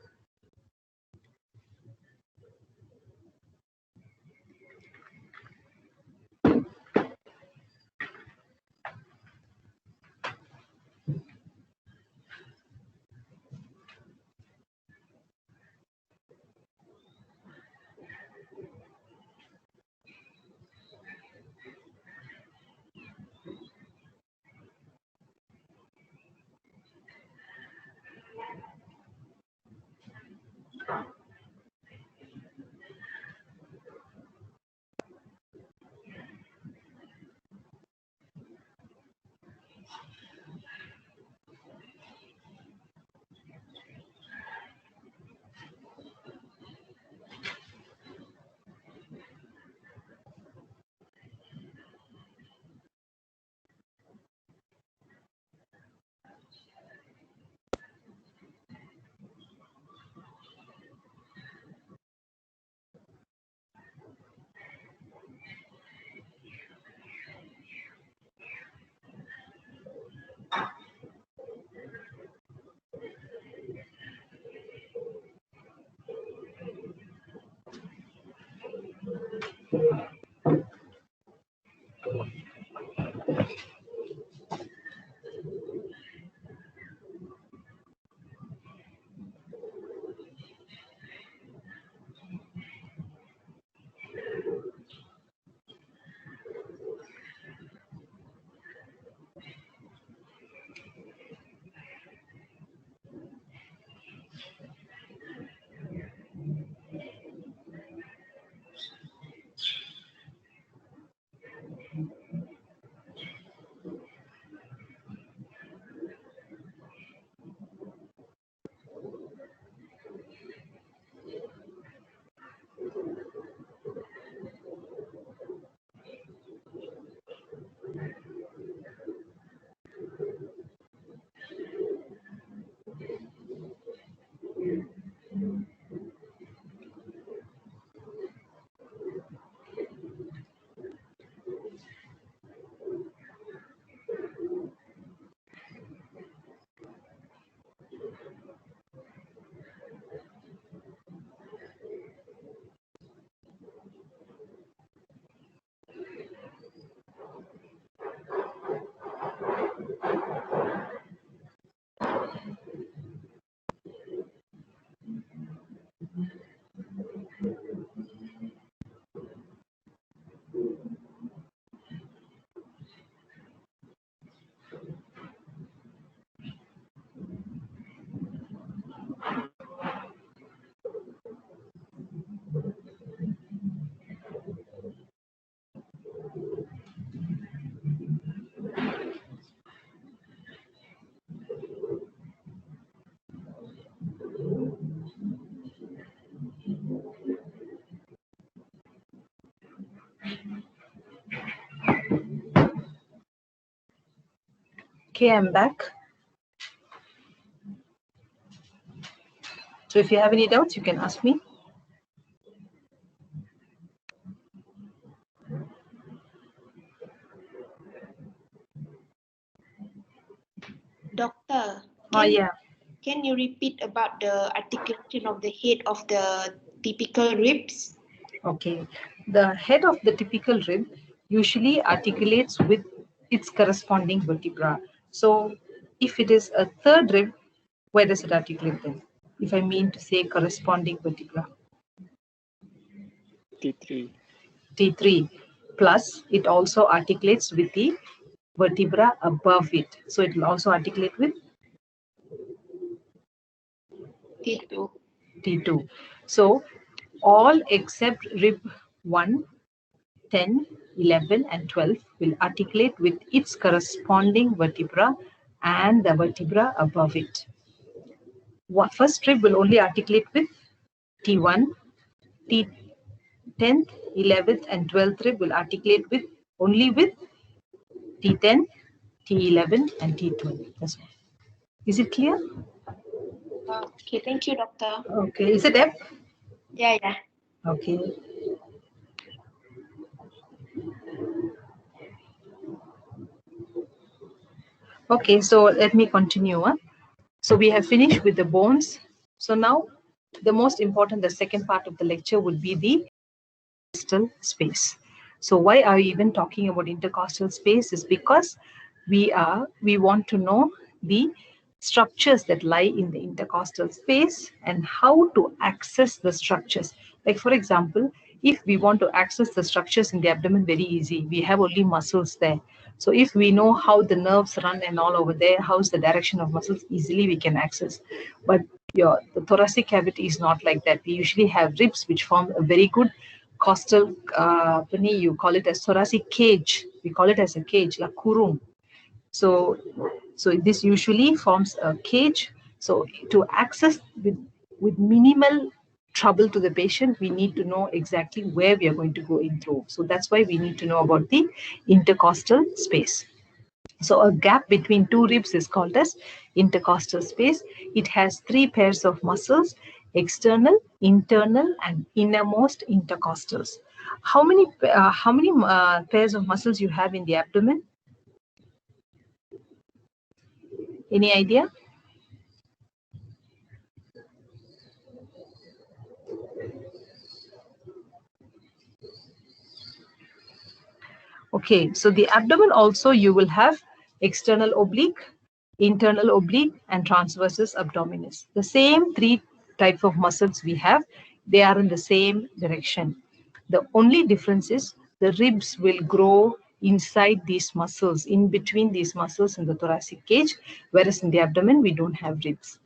Okay, I'm back. So if you have any doubts, you can ask me. Doctor, Yeah. can you repeat about the articulation of the head of the typical ribs? Okay. The head of the typical rib usually articulates with its corresponding vertebra. So if it is a third rib, where does it articulate then? If I mean to say corresponding vertebra. T3. T3 plus it also articulates with the vertebra above it. So it will also articulate with T2. T2. So all except rib 1, 10, 11 and 12 will articulate with its corresponding vertebra and the vertebra above it. First rib will only articulate with T1, T10th, 11th and 12th rib will articulate with only with T10, T11 and T12. That's all. Is it clear? Okay, thank you, doctor. Okay, is it F? Yeah. Okay. Okay, so let me continue. So we have finished with the bones. So now the most important, the second part of the lecture would be the intercostal space. So why are we even talking about intercostal space is because we want to know the structures that lie in the intercostal space and how to access the structures. Like for example, if we want to access the structures in the abdomen, very easy. We have only muscles there. So if we know how the nerves run and all over there, how's the direction of muscles, easily we can access. But the thoracic cavity is not like that. We usually have ribs which form a very good costal, you call it as thoracic cage. We call it as a cage, like kurung. So this usually forms a cage. So to access with minimal trouble to the patient, we need to know exactly where we are going to go in through. So that's why we need to know about the intercostal space. So a gap between two ribs is called as intercostal space. It has three pairs of muscles: external, internal, and innermost intercostals. How many pairs of muscles you have in the abdomen? Any idea? Okay, so the abdomen also you will have external oblique, internal oblique, and transversus abdominis. The same three types of muscles we have, they are in the same direction. The only difference is the ribs will grow inside these muscles, in between these muscles in the thoracic cage, whereas in the abdomen we don't have ribs.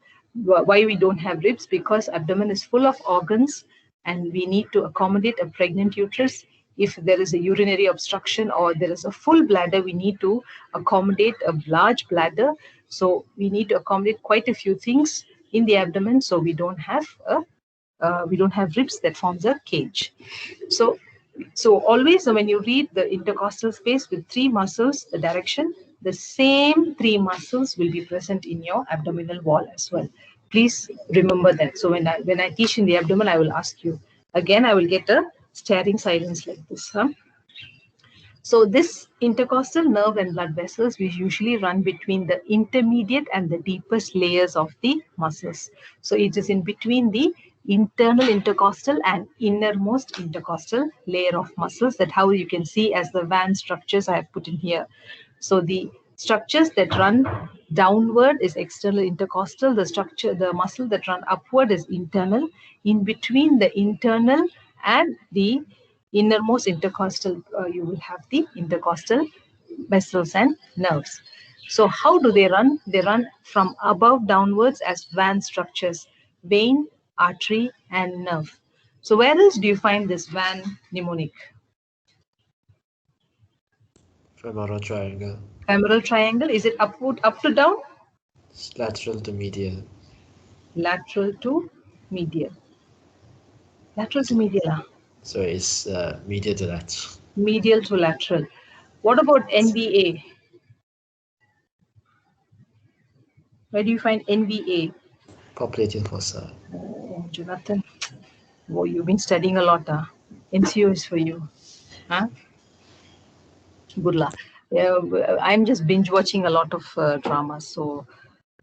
Why we don't have ribs? Because abdomen is full of organs and we need to accommodate a pregnant uterus. If there is a urinary obstruction or there is a full bladder, we need to accommodate a large bladder. So we need to accommodate quite a few things in the abdomen. So we don't have ribs that forms a cage. So always when you read the intercostal space with three muscles, the direction, the same three muscles will be present in your abdominal wall as well. Please remember that. So when I teach in the abdomen, I will ask you. Again, I will get a staring silence like this. So this intercostal nerve and blood vessels we usually run between the intermediate and the deepest layers of the muscles. So it is in between the internal intercostal and innermost intercostal layer of muscles, that how you can see as the van structures I have put in here. So the structures that run downward is external intercostal. The muscle that run upward is internal. In between the internal and the innermost intercostal, you will have the intercostal vessels and nerves. So how do they run? They run from above downwards as van structures: vein, artery, and nerve. So where else do you find this van mnemonic? Femoral triangle. Femoral triangle. Is it upward, up to down? It's lateral to medial. Lateral to medial. Lateral to medial. So it's medial to lateral. Medial to lateral. What about NBA? Where do you find NVA? Populating fossa. Oh, Jonathan, oh, you've been studying a lot, huh? MCO is for you. Huh? Good luck. Yeah, I'm just binge watching a lot of dramas, so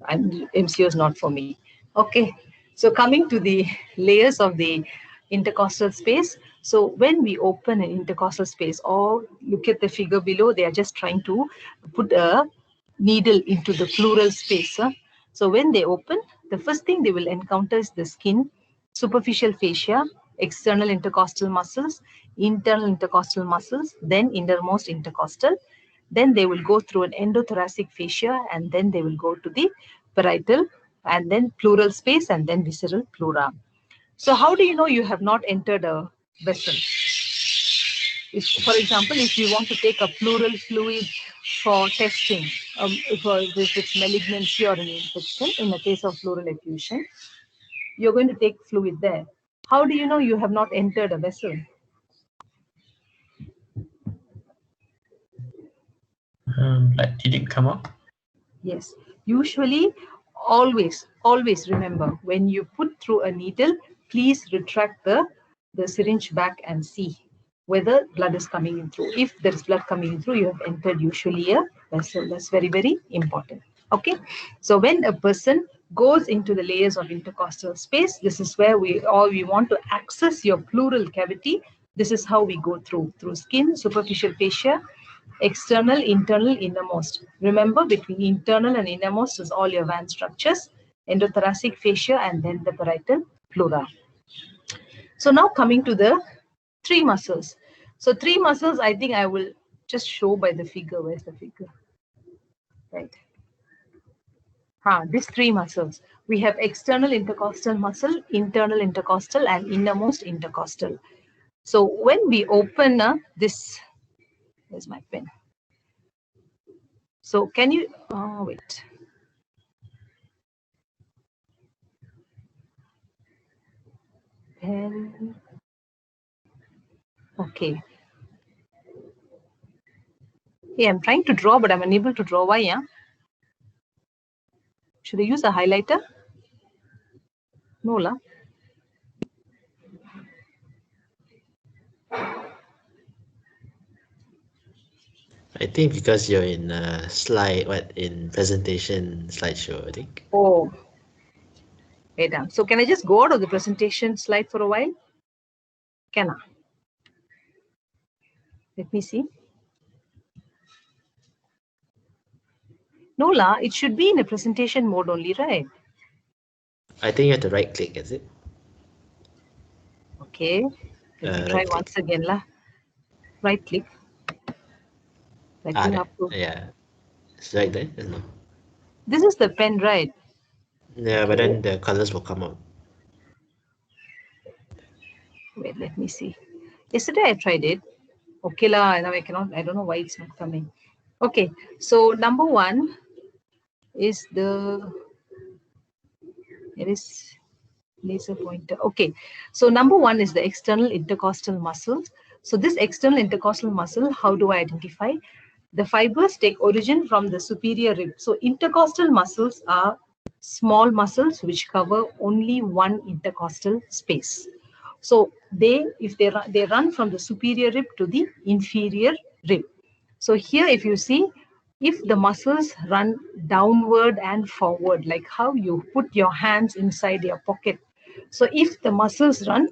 MCO is not for me. Okay, so coming to the layers of the intercostal space. So when we open an intercostal space, or look at the figure below, they are just trying to put a needle into the pleural space. Huh? So when they open, the first thing they will encounter is the skin, superficial fascia, external intercostal muscles, internal intercostal muscles, then innermost intercostal. Then they will go through an endothoracic fascia, and then they will go to the parietal, and then pleural space, and then visceral pleura. So how do you know you have not entered a vessel? If, for example, if you want to take a pleural fluid for testing, if it's malignancy or an infection, in the case of pleural effusion, you're going to take fluid there. How do you know you have not entered a vessel? Like, did it come up? Yes, usually, always remember, when you put through a needle, please retract the syringe back and see whether blood is coming in through. If there is blood coming in through, you have entered usually a vessel. That's very, very important. Okay, so when a person goes into the layers of intercostal space, this is where we want to access your pleural cavity. This is how we go through skin, superficial fascia, external, internal, innermost. Remember, between internal and innermost is all your van structures, endothoracic fascia, and then the parietal pleura. So now coming to the three muscles. So three muscles, I think I will just show by the figure. Where's the figure? Right. These three muscles. We have external intercostal muscle, internal intercostal, and innermost intercostal. So when we open this, where's my pen? So can you, wait. Pen. Okay. Yeah, I'm trying to draw, but I'm unable to draw. Why? Yeah. Should I use a highlighter? No, la. I think because you're in in presentation slideshow, I think. Oh. Wait. So can I just go out of the presentation slide for a while? Can I? Let me see. No, la. It should be in a presentation mode only, right? I think you have to right click, is it? Okay. Let me try Right once again, la. Right click. I think up to. Yeah. It's right there, isn't it? This is the pen, right? Yeah, but then the colors will come out. Wait, let me see. Yesterday I tried it. Okay, la. Now I cannot. I don't know why it's not coming. Okay. So number one is the. It is laser pointer. Okay, so number one is the external intercostal muscles. So this external intercostal muscle, how do I identify? The fibers take origin from the superior rib. So intercostal muscles are small muscles which cover only one intercostal space. So if they run from the superior rib to the inferior rib. So here, if you see, if the muscles run downward and forward, like how you put your hands inside your pocket. So if the muscles run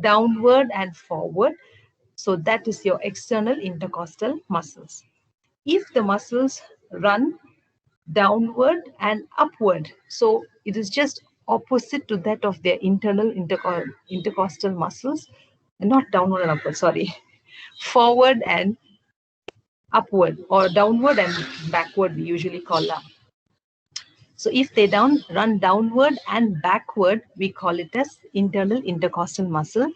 downward and forward, so that is your external intercostal muscles. If the muscles run downward and upward, so it is just opposite to that of their internal intercostal muscles, not downward and upward, sorry, forward and upward, or downward and backward, we usually call them. So if they run downward and backward, we call it as internal intercostal muscle.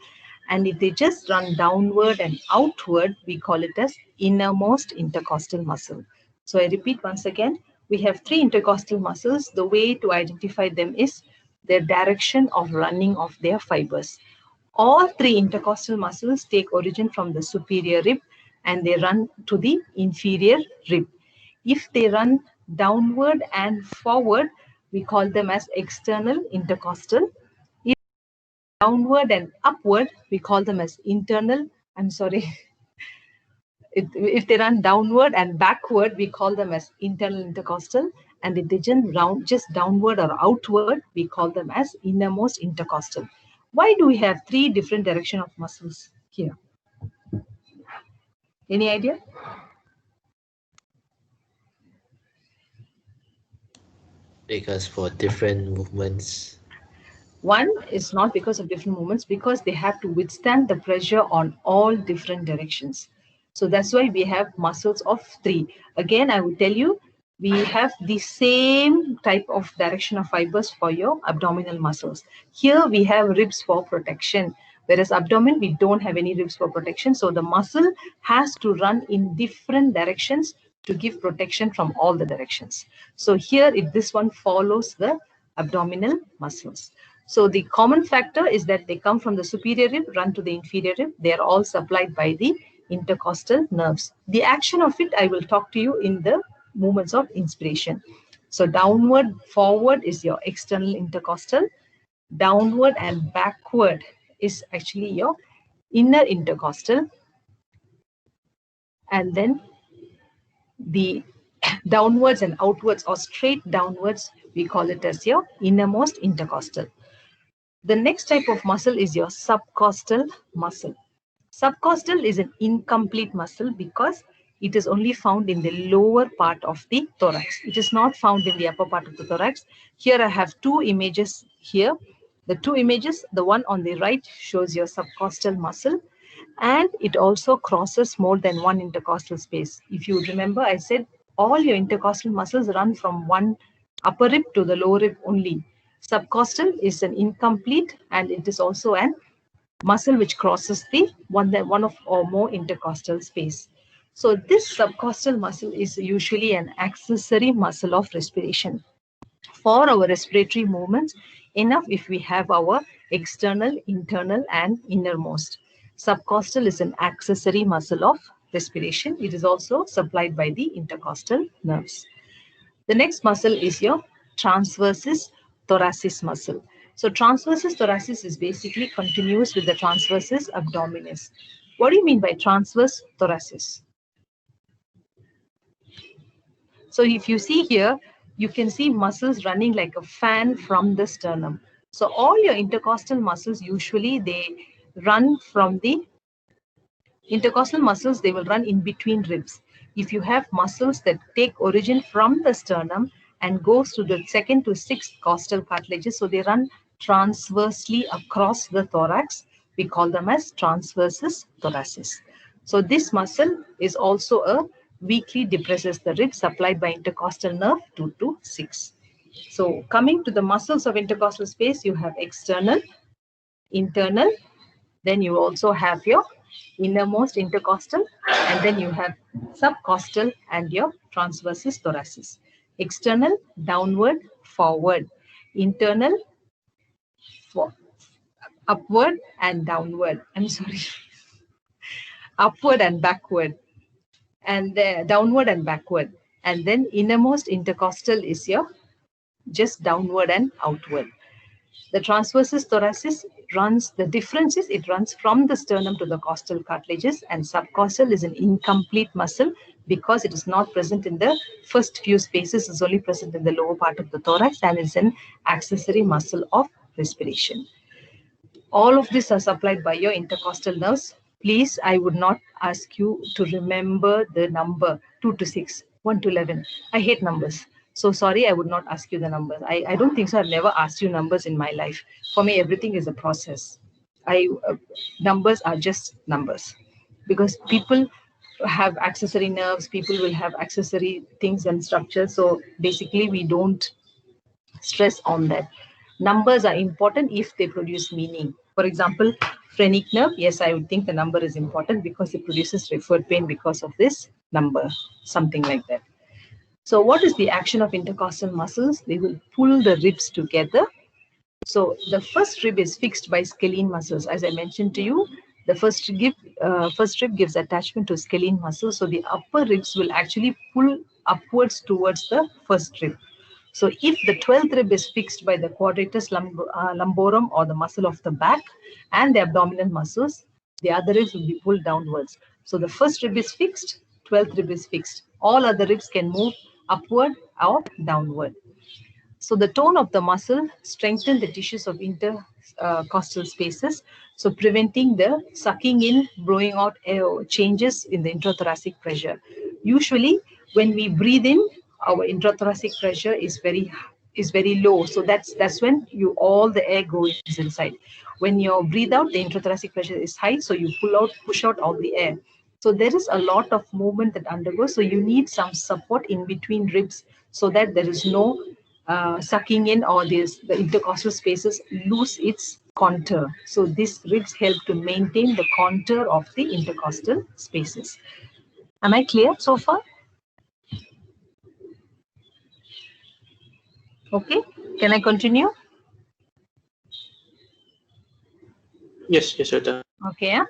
And if they just run downward and outward, we call it as innermost intercostal muscle. So I repeat once again, we have three intercostal muscles. The way to identify them is their direction of running of their fibers. All three intercostal muscles take origin from the superior rib and they run to the inferior rib. If they run downward and forward, we call them as external intercostal. If downward and upward, we call them as internal. I'm sorry. If they run downward and backward, we call them as internal intercostal. And if they just downward or outward, we call them as innermost intercostal. Why do we have 3 different direction of muscles here? Any idea? Because for different movements. One is not because of different movements, because they have to withstand the pressure on all different directions. So that's why we have muscles of 3. Again, I will tell you, we have the same type of direction of fibers for your abdominal muscles. Here we have ribs for protection, whereas abdomen, we don't have any ribs for protection. So the muscle has to run in different directions to give protection from all the directions. So here, if this one follows the abdominal muscles. So the common factor is that they come from the superior rib, run to the inferior rib. They are all supplied by the intercostal nerves. The action of it, I will talk to you in the movements of inspiration. So downward, forward is your external intercostal. Downward and backward is actually your inner intercostal. And then the downwards and outwards or straight downwards, we call it as your innermost intercostal. The next type of muscle is your subcostal muscle. Subcostal is an incomplete muscle because it is only found in the lower part of the thorax. It is not found in the upper part of the thorax. Here I have 2 images here. The 2 images, the one on the right shows your subcostal muscle, and it also crosses more than 1 intercostal space. If you remember, I said all your intercostal muscles run from one upper rib to the lower rib only. Subcostal is an incomplete, and it is also an muscle which crosses the one of or more intercostal space. So this subcostal muscle is usually an accessory muscle of respiration. For our respiratory movements, enough if we have our external, internal, and innermost. Subcostal is an accessory muscle of respiration. It is also supplied by the intercostal nerves. The next muscle is your transversus thoracis muscle. So transversus thoracis is basically continuous with the transversus abdominis. What do you mean by transverse thoracis? So if you see here, you can see muscles running like a fan from the sternum. So all your intercostal muscles, usually they run from the intercostal muscles, they will run in between ribs. If you have muscles that take origin from the sternum and goes to the 2nd to 6th costal cartilages, so they run transversely across the thorax, we call them as transversus thoracis. So this muscle is also a weakly depresses the rib, supplied by intercostal nerve 2 to 6. So coming to the muscles of intercostal space, you have external, internal, then you also have your innermost intercostal, and then you have subcostal and your transversus thoracis. External, downward, forward. Internal, upward and downward. I'm sorry. Upward and backward. And downward and backward. And then innermost intercostal is your just downward and outward. The transversus thoracis runs, the difference is it runs from the sternum to the costal cartilages, and subcostal is an incomplete muscle because it is not present in the first few spaces, it's only present in the lower part of the thorax, and is an accessory muscle of respiration. All of these are supplied by your intercostal nerves. Please, I would not ask you to remember the number 2 to 6, 1 to 11. I hate numbers. So sorry, I would not ask you the numbers. I don't think so. I've never asked you numbers in my life. For me, everything is a process. Numbers are just numbers. Because people have accessory nerves, people will have accessory things and structures. So basically, we don't stress on that. Numbers are important if they produce meaning. For example, phrenic nerve, yes, I would think the number is important because it produces referred pain because of this number, something like that. So what is the action of intercostal muscles? They will pull the ribs together. So the first rib is fixed by scalene muscles. As I mentioned to you, the first rib gives attachment to scalene muscles. So the upper ribs will actually pull upwards towards the first rib. So if the 12th rib is fixed by the quadratus lumborum or the muscle of the back and the abdominal muscles, the other ribs will be pulled downwards. So the first rib is fixed, 12th rib is fixed. All other ribs can move upward or downward. So the tone of the muscle strengthens the tissues of intercostal spaces, so preventing the sucking in, blowing out changes in the introthoracic pressure. Usually, when we breathe in, our introthoracic pressure is very low. So that's when all the air goes inside. When you breathe out, the introthoracic pressure is high, so you push out all the air. So there is a lot of movement that undergoes. So you need some support in between ribs so that there is no sucking in, or the intercostal spaces lose its contour. So these ribs help to maintain the contour of the intercostal spaces. Am I clear so far? Okay, can I continue? Yes, Dr. Okay.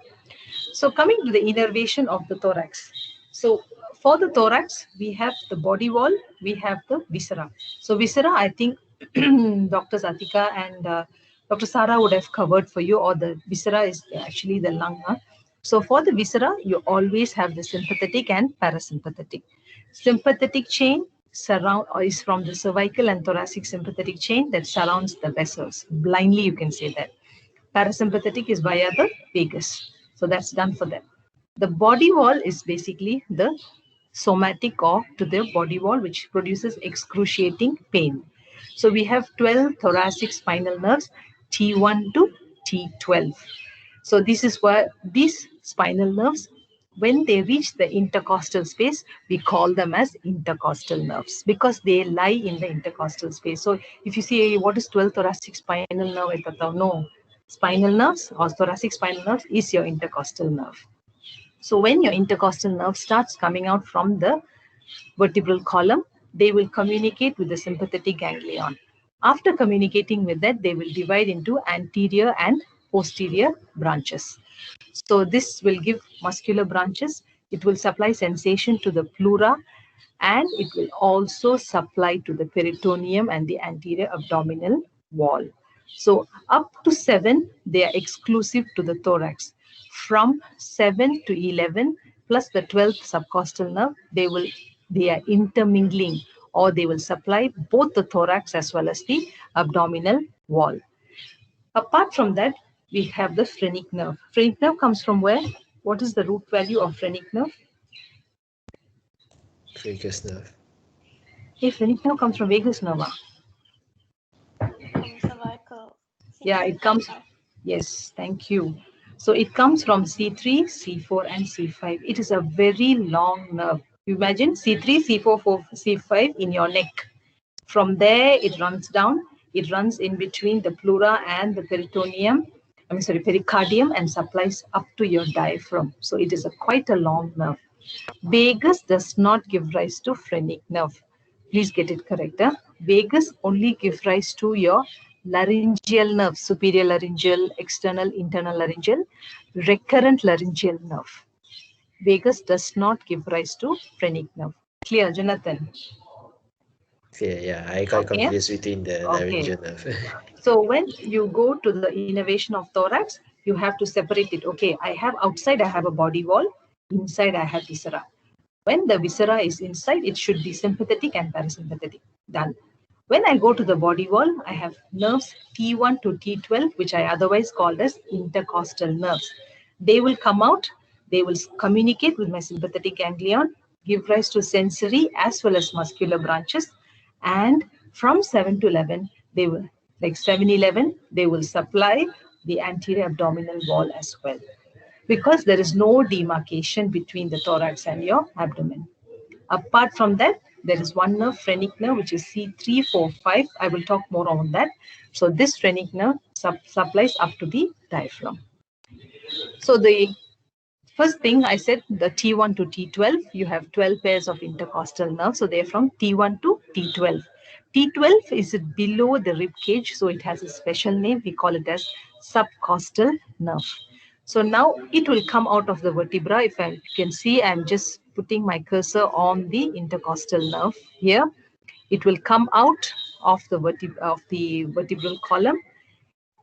So coming to the innervation of the thorax. So for the thorax, we have the body wall, we have the viscera. So viscera, I think Dr. Satika and Dr. Sara would have covered for you, or the viscera is actually the lung. So for the viscera, you always have the sympathetic and parasympathetic. Sympathetic chain is from the cervical and thoracic sympathetic chain that surrounds the vessels. Blindly, you can say that. Parasympathetic is via the vagus. So that's done for them. The body wall is basically the somatic or to the body wall, which produces excruciating pain. So we have 12 thoracic spinal nerves, T1 to T12. So this is where these spinal nerves, when they reach the intercostal space, we call them as intercostal nerves because they lie in the intercostal space. So if you see what is 12 thoracic spinal nerve, no, spinal nerves or thoracic spinal nerves is your intercostal nerve. So when your intercostal nerve starts coming out from the vertebral column, they will communicate with the sympathetic ganglion. After communicating with that, they will divide into anterior and posterior branches. So this will give muscular branches. It will supply sensation to the pleura, and it will also supply to the peritoneum and the anterior abdominal wall. So up to 7, they are exclusive to the thorax. From 7 to 11 plus the 12th subcostal nerve, they are intermingling, or they will supply both the thorax as well as the abdominal wall. Apart from that, we have the phrenic nerve. Phrenic nerve comes from where? What is the root value of phrenic nerve? Vagus nerve. Hey, phrenic nerve comes from vagus nerve. From cervical. Yeah, it comes. Yes, thank you. So it comes from C3, C4, and C5. It is a very long nerve. Imagine C3, C4, C5 in your neck. From there, it runs down. It runs in between the pleura and the pericardium, and supplies up to your diaphragm. So it is quite a long nerve. Vagus does not give rise to phrenic nerve. Please get it correct. Vagus only gives rise to your laryngeal nerve, superior laryngeal, external, internal laryngeal, recurrent laryngeal nerve. Vagus does not give rise to phrenic nerve. Clear, Jonathan? Yeah, I got confused between the laryngeal nerve. So when you go to the innervation of thorax, you have to separate it. Okay, outside I have a body wall, inside I have viscera. When the viscera is inside, it should be sympathetic and parasympathetic. Done. When I go to the body wall, I have nerves T1 to T12, which I otherwise called as intercostal nerves. They will come out, they will communicate with my sympathetic ganglion, give rise to sensory as well as muscular branches. And from 7 to 11, they will, like 7-11, they will supply the anterior abdominal wall as well, because there is no demarcation between the thorax and your abdomen. Apart from that, there is one nerve, phrenic nerve, which is C3, 4, 5. I will talk more on that. So this phrenic nerve supplies up to the diaphragm. So the first thing I said, the T1 to T12, you have 12 pairs of intercostal nerves. So they're from T1 to T12. T12 is below the rib cage, so it has a special name. We call it as subcostal nerve. So now it will come out of the vertebra. If you can see, I'm just putting my cursor on the intercostal nerve here. It will come out of the vertebral column.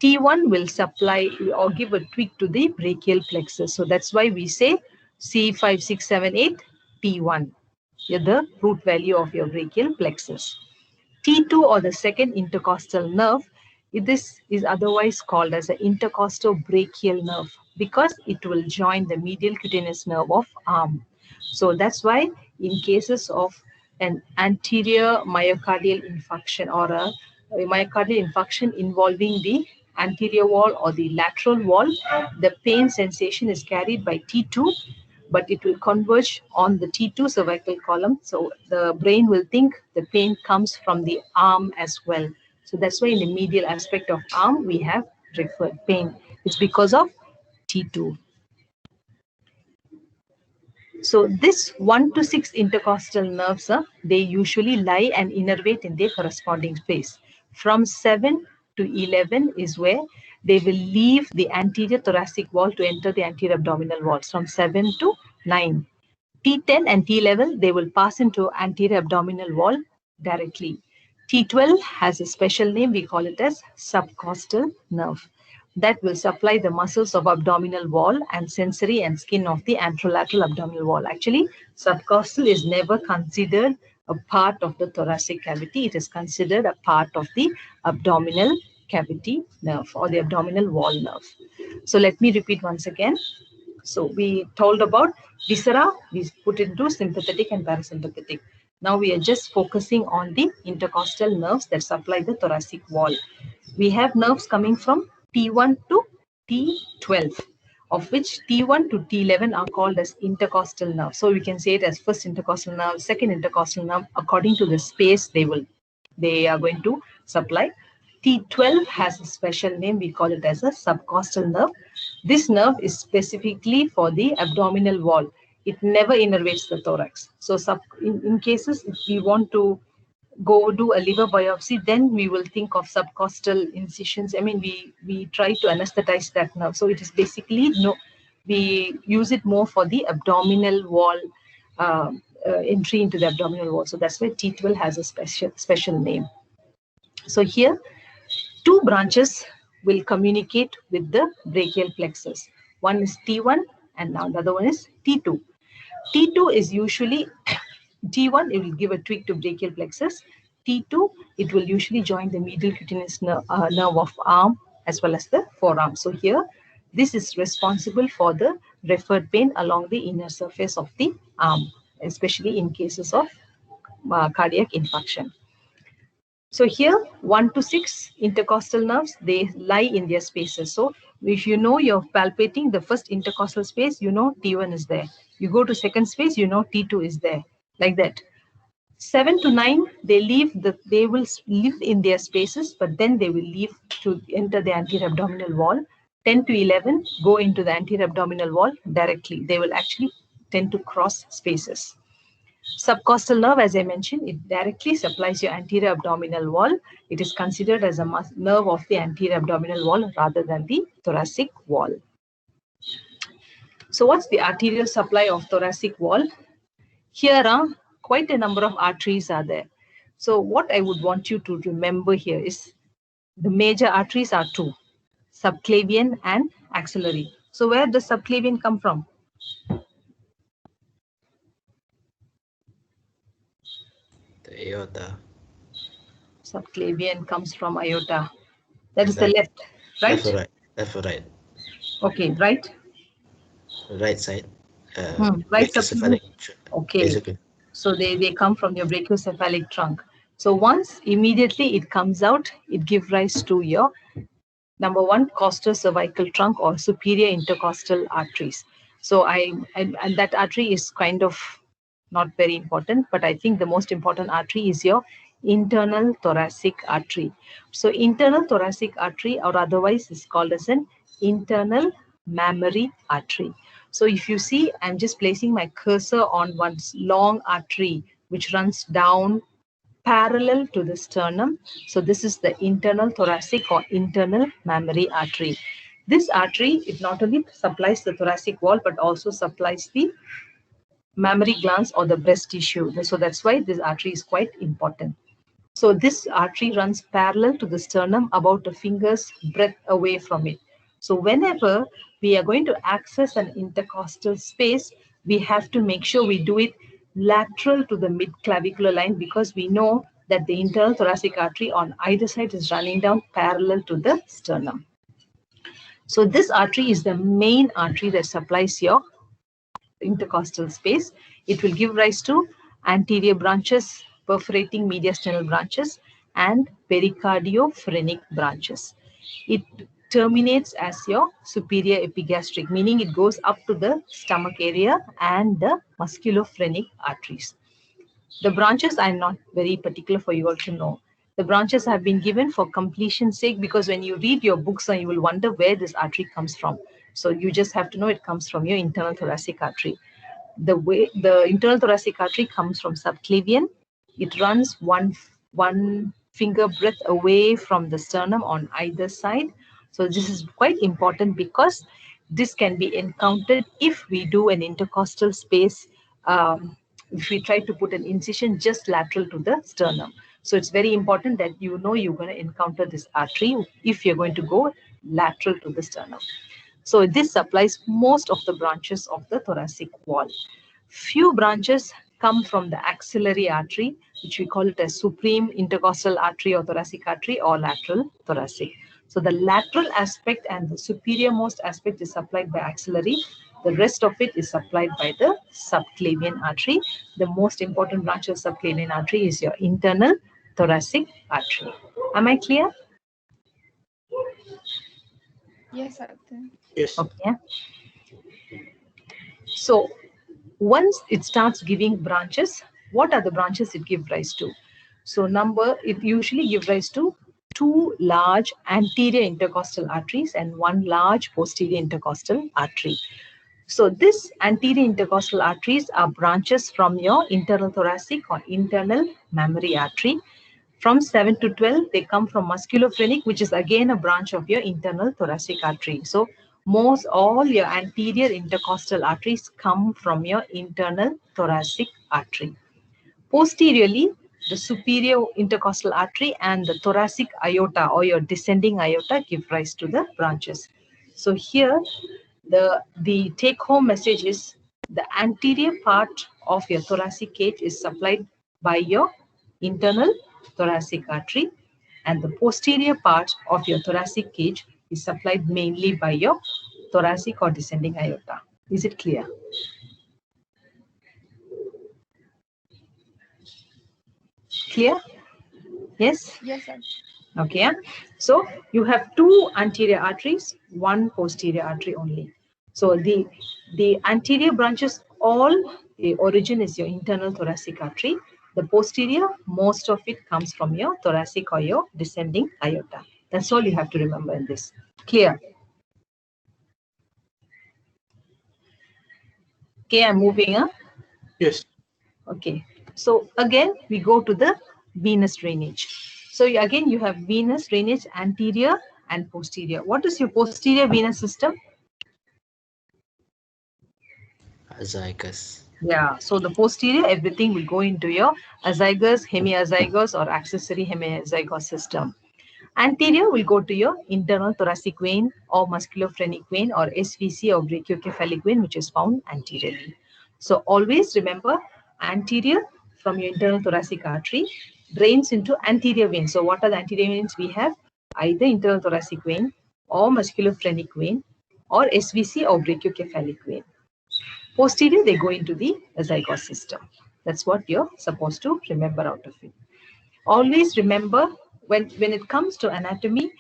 T1 will supply or give a tweak to the brachial plexus. So that's why we say C5, 6, 7, 8, T1. You're the root value of your brachial plexus. T2 or the second intercostal nerve, this is otherwise called as the intercostal brachial nerve because it will join the medial cutaneous nerve of arm. So that's why in cases of an anterior myocardial infarction or a myocardial infarction involving the anterior wall or the lateral wall, the pain sensation is carried by T2, but it will converge on the T2 cervical column. So the brain will think the pain comes from the arm as well. So that's why in the medial aspect of arm, we have referred pain. It's because of T2. So this 1 to 6 intercostal nerves, they usually lie and innervate in their corresponding space. From 7 to 11 is where they will leave the anterior thoracic wall to enter the anterior abdominal walls. From 7 to 9. T10 and T11, they will pass into anterior abdominal wall directly. T12 has a special name, we call it as subcostal nerve. That will supply the muscles of abdominal wall and sensory and skin of the anterolateral abdominal wall. Actually, subcostal is never considered a part of the thoracic cavity. It is considered a part of the abdominal cavity nerve or the abdominal wall nerve. So let me repeat once again. So we told about viscera, we put into sympathetic and parasympathetic. Now we are just focusing on the intercostal nerves that supply the thoracic wall. We have nerves coming from T1 to T12, of which T1 to T11 are called as intercostal nerves. So we can say it as first intercostal nerve, second intercostal nerve, according to the space they are going to supply. T12 has a special name, we call it as a subcostal nerve. This nerve is specifically for the abdominal wall. It never innervates the thorax. So in cases if we want to go do a liver biopsy, then we will think of subcostal incisions. I mean, we try to anesthetize that nerve. So it is basically, we use it more for the abdominal wall, entry into the abdominal wall. So that's why T12 has a special name. So here, two branches will communicate with the brachial plexus. One is T1 and now the other one is T2. T2 is usually, T1, it will give a tweak to brachial plexus. T2, it will usually join the medial cutaneous nerve of arm as well as the forearm. So here, this is responsible for the referred pain along the inner surface of the arm, especially in cases of cardiac infarction. So here, 1 to 6 intercostal nerves, they lie in their spaces. So if you know you're palpating the first intercostal space, you know T1 is there. You go to second space, you know T2 is there, like that. 7 to 9, they will live in their spaces, but then they will leave to enter the anterior abdominal wall. 10 to 11 go into the anterior abdominal wall directly. They will actually tend to cross spaces. Subcostal nerve, as I mentioned, it directly supplies your anterior abdominal wall. It is considered as a nerve of the anterior abdominal wall rather than the thoracic wall. So what's the arterial supply of thoracic wall? Here are quite a number of arteries are there. So what I would want you to remember here is the major arteries are two, subclavian and axillary. So where does subclavian come from? The aorta. Subclavian comes from aorta. That is the left, right? Left or right? Left or right? Okay, right? Right side. Right subclavian. Okay. Basically. So they come from your brachiocephalic trunk. So once immediately it comes out, it gives rise to your number one, costocervical trunk or superior intercostal arteries. So and that artery is kind of not very important, but I think the most important artery is your internal thoracic artery. So internal thoracic artery, or otherwise is called as an internal mammary artery. So if you see, I'm just placing my cursor on one long artery which runs down parallel to the sternum. So this is the internal thoracic or internal mammary artery. This artery, it not only supplies the thoracic wall, but also supplies the mammary glands or the breast tissue. So that's why this artery is quite important. So this artery runs parallel to the sternum about a finger's breadth away from it. So whenever we are going to access an intercostal space, we have to make sure we do it lateral to the mid-clavicular line, because we know that the internal thoracic artery on either side is running down parallel to the sternum. So this artery is the main artery that supplies your intercostal space. It will give rise to anterior branches, perforating mediastinal branches, and pericardiophrenac branches. It terminates as your superior epigastric, meaning it goes up to the stomach area and the musculophrenic arteries. The branches I'm not very particular for you all to know. The branches have been given for completion's sake, because when you read your books, you will wonder where this artery comes from. So you just have to know it comes from your internal thoracic artery. The internal thoracic artery comes from subclavian. It runs one finger breadth away from the sternum on either side. So this is quite important, because this can be encountered if we do an intercostal space, if we try to put an incision just lateral to the sternum. So it's very important that you know you're going to encounter this artery if you're going to go lateral to the sternum. So this supplies most of the branches of the thoracic wall. Few branches come from the axillary artery, which we call it as supreme intercostal artery or thoracic artery, or lateral thoracic. So the lateral aspect and the superior most aspect is supplied by axillary. The rest of it is supplied by the subclavian artery. The most important branch of subclavian artery is your internal thoracic artery. Am I clear? Yes, Doctor. Yes. Okay. So once it starts giving branches, what are the branches it gives rise to? So it usually gives rise to two large anterior intercostal arteries and one large posterior intercostal artery. So this anterior intercostal arteries are branches from your internal thoracic or internal mammary artery. From 7 to 12, they come from musculophrenic, which is again a branch of your internal thoracic artery. So all your anterior intercostal arteries come from your internal thoracic artery. Posteriorly, the superior intercostal artery and the thoracic aorta or your descending aorta give rise to the branches. So here, the take-home message is the anterior part of your thoracic cage is supplied by your internal thoracic artery, and the posterior part of your thoracic cage is supplied mainly by your thoracic or descending aorta. Is it clear? Clear? Yes? Yes, Doctor. Okay. So you have two anterior arteries, one posterior artery only. So the anterior branches, all the origin is your internal thoracic artery. The posterior, most of it comes from your thoracic or your descending aorta. That's all you have to remember in this. Clear? Okay, I'm moving on. Yes. Okay, so again, we go to the venous drainage. So again, you have venous drainage anterior and posterior. What is your posterior venous system? Azygous. Yeah, so the posterior, everything will go into your azygous, hemiazygous, or accessory hemiazygous system. Anterior will go to your internal thoracic vein or musculophrenic vein or SVC or brachiocephalic vein, which is found anteriorly. So always remember, anterior from your internal thoracic artery drains into anterior vein. So what are the anterior veins we have? Either internal thoracic vein or musculophrenic vein or SVC or brachiocephalic vein. Posterior, they go into the azygous system. That's what you're supposed to remember out of it. Always remember, when it comes to anatomy,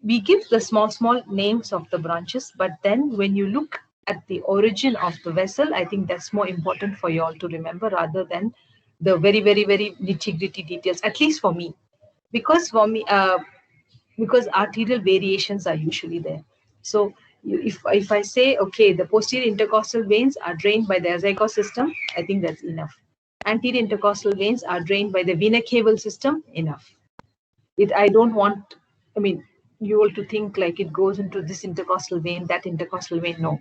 we give the small names of the branches, but then when you look at the origin of the vessel, I think that's more important for you all to remember rather than the very nitty-gritty details, at least for me. Because for me, because arterial variations are usually there. So if I say, okay, the posterior intercostal veins are drained by the azygos system, I think that's enough. Anterior intercostal veins are drained by the vena cava system, enough. I don't want, you all to think like it goes into this intercostal vein, that intercostal vein. No.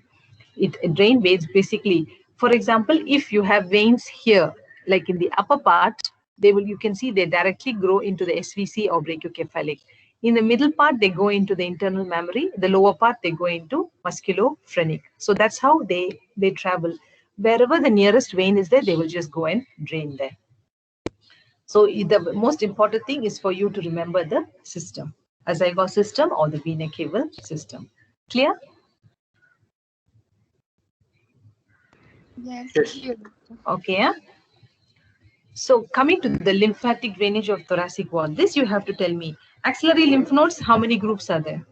It drain veins basically For example, if you have veins here, like in the upper part, you can see they directly grow into the SVC or brachiocephalic. In the middle part, they go into the internal mammary. The lower part, they go into musculophrenic. So that's how they travel. Wherever the nearest vein is there, they will just go and drain there. So the most important thing is for you to remember the system, azygos system or the vena cava system. Clear? Yes. Yes. Okay. Yeah? So coming to the lymphatic drainage of thoracic wall, this you have to tell me. Axillary lymph nodes, how many groups are there?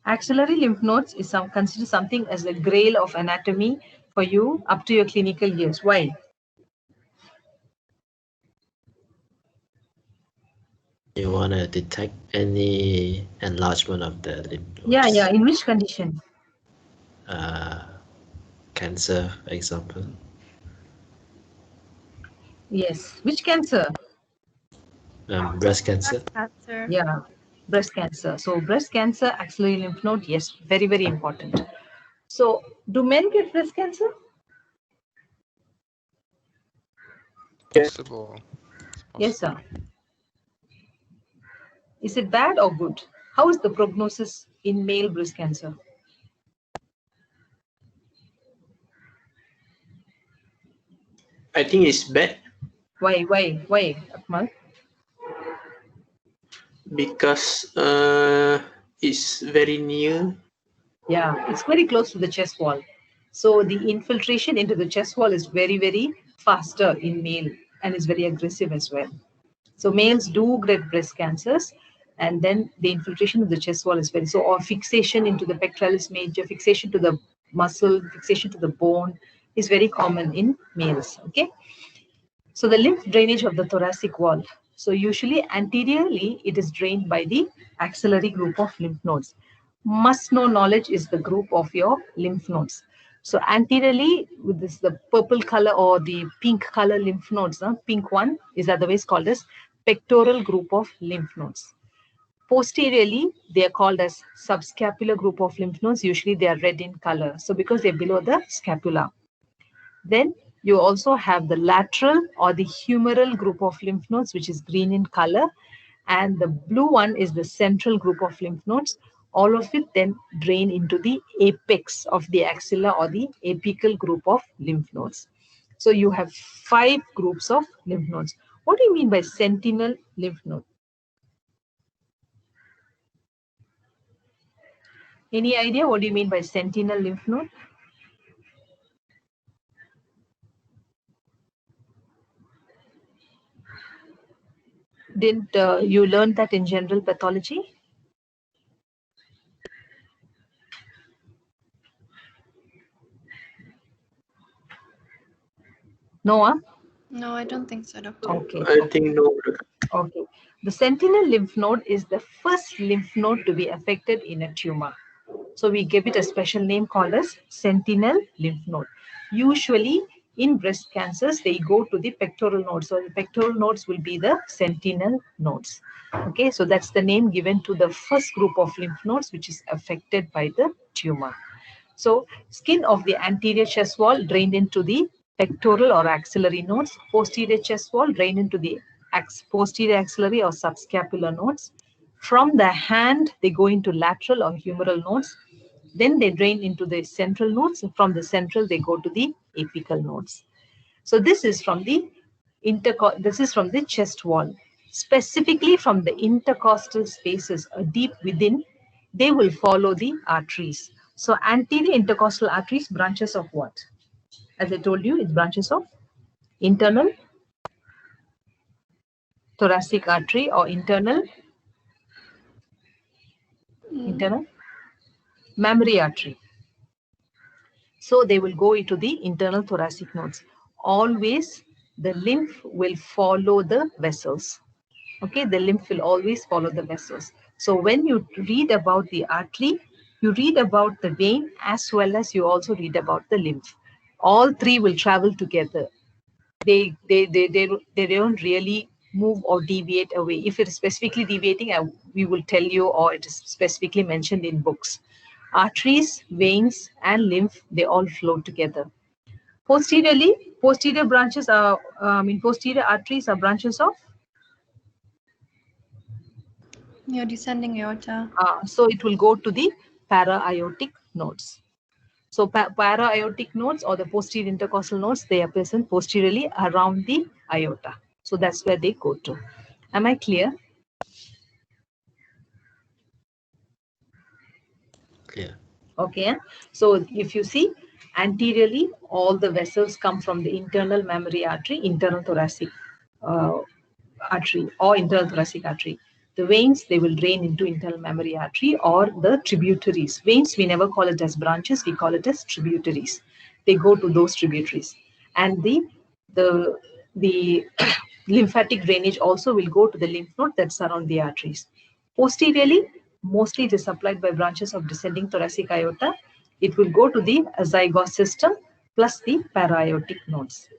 Axillary lymph nodes is considered something as a grail of anatomy for you up to your clinical years. Why? You want to detect any enlargement of the lymph nodes. Yeah. In which condition? Cancer, for example. Yes. Which cancer? Breast cancer. Cancer. Yeah. Breast cancer. So breast cancer, axillary lymph node, yes, very, very important. So do men get breast cancer? Possible. It's Yes, sir. possible. Is it bad or good? How is the prognosis in male breast cancer? I think it's bad Why, Akmal? because it's very near. Yeah, it's very close to the chest wall. So the infiltration into the chest wall is very, very faster in male and is very aggressive as well. So males do get breast cancers, and then the infiltration of the chest wall is very so, or fixation into the pectoralis major, fixation to the muscle, fixation to the bone is very common in males. Okay. So the lymph drainage of the thoracic wall. So usually anteriorly, it is drained by the axillary group of lymph nodes. Must know knowledge is the group of your lymph nodes. So anteriorly, with this the purple color or the pink color lymph nodes, pink one is otherwise called as pectoral group of lymph nodes. Posteriorly, they are called as subscapular group of lymph nodes. Usually they are red in color. So because they're below the scapula. Then you also have the lateral or the humeral group of lymph nodes, which is green in color. And the blue one is the central group of lymph nodes. All of it then drain into the apex of the axilla or the apical group of lymph nodes. So you have 5 groups of lymph nodes. What do you mean by sentinel lymph node? Any idea what do you mean by sentinel lymph node? Didn't you learn that in general pathology? No, huh? No, I don't think so, doctor. Okay. I think no. Okay. The sentinel lymph node is the first lymph node to be affected in a tumor. So we give it a special name called as sentinel lymph node. Usually in breast cancers, they go to the pectoral nodes. So the pectoral nodes will be the sentinel nodes. Okay, so that's the name given to the first group of lymph nodes which is affected by the tumor. So skin of the anterior chest wall drained into the pectoral or axillary nodes. Posterior chest wall drained into the posterior axillary or subscapular nodes. From the hand, they go into lateral or humeral nodes. Then they drain into the central nodes. From the central, they go to the apical nodes. So this is from the chest wall. Specifically from the intercostal spaces, deep within, they will follow the arteries. So anterior intercostal arteries, branches of what? As I told you, it's branches of internal thoracic artery or internal mammary artery. So they will go into the internal thoracic nodes. Always the lymph will follow the vessels. Okay, the lymph will always follow the vessels. So when you read about the artery, you read about the vein as well as you also read about the lymph. All three will travel together. They don't really move or deviate away. If it is specifically deviating, we will tell you, or it is specifically mentioned in books. Arteries, veins, and lymph, they all flow together. Posteriorly, posterior branches are, posterior arteries are branches of? Your descending aorta. So it will go to the para-aortic nodes. So para-aortic nodes or the posterior intercostal nodes, they are present posteriorly around the aorta. So that's where they go to. Am I clear? Clear. Okay. So if you see, anteriorly, all the vessels come from the internal mammary artery, internal thoracic artery or internal thoracic artery. The veins, they will drain into internal mammary artery or the tributaries. Veins, we never call it as branches, we call it as tributaries. They go to those tributaries. And the lymphatic drainage also will go to the lymph node that surround the arteries. Posteriorly, mostly it is supplied by branches of descending thoracic aorta. It will go to the azygos system plus the para-aortic nodes.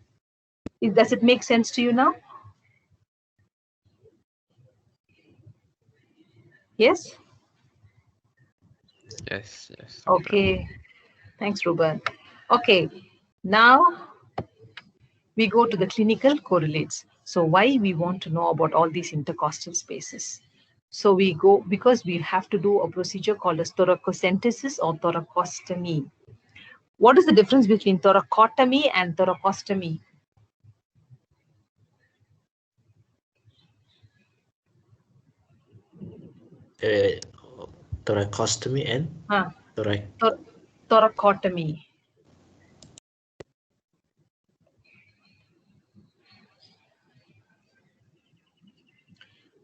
Does it make sense to you now? Yes? Yes, yes. Doctor. Okay. Thanks, Ruben. Okay. Now we go to the clinical correlates. So why we want to know about all these intercostal spaces? So we go because we have to do a procedure called as thoracocentesis or thoracostomy. What is the difference between thoracotomy and thoracostomy? Thoracostomy and Thoracotomy.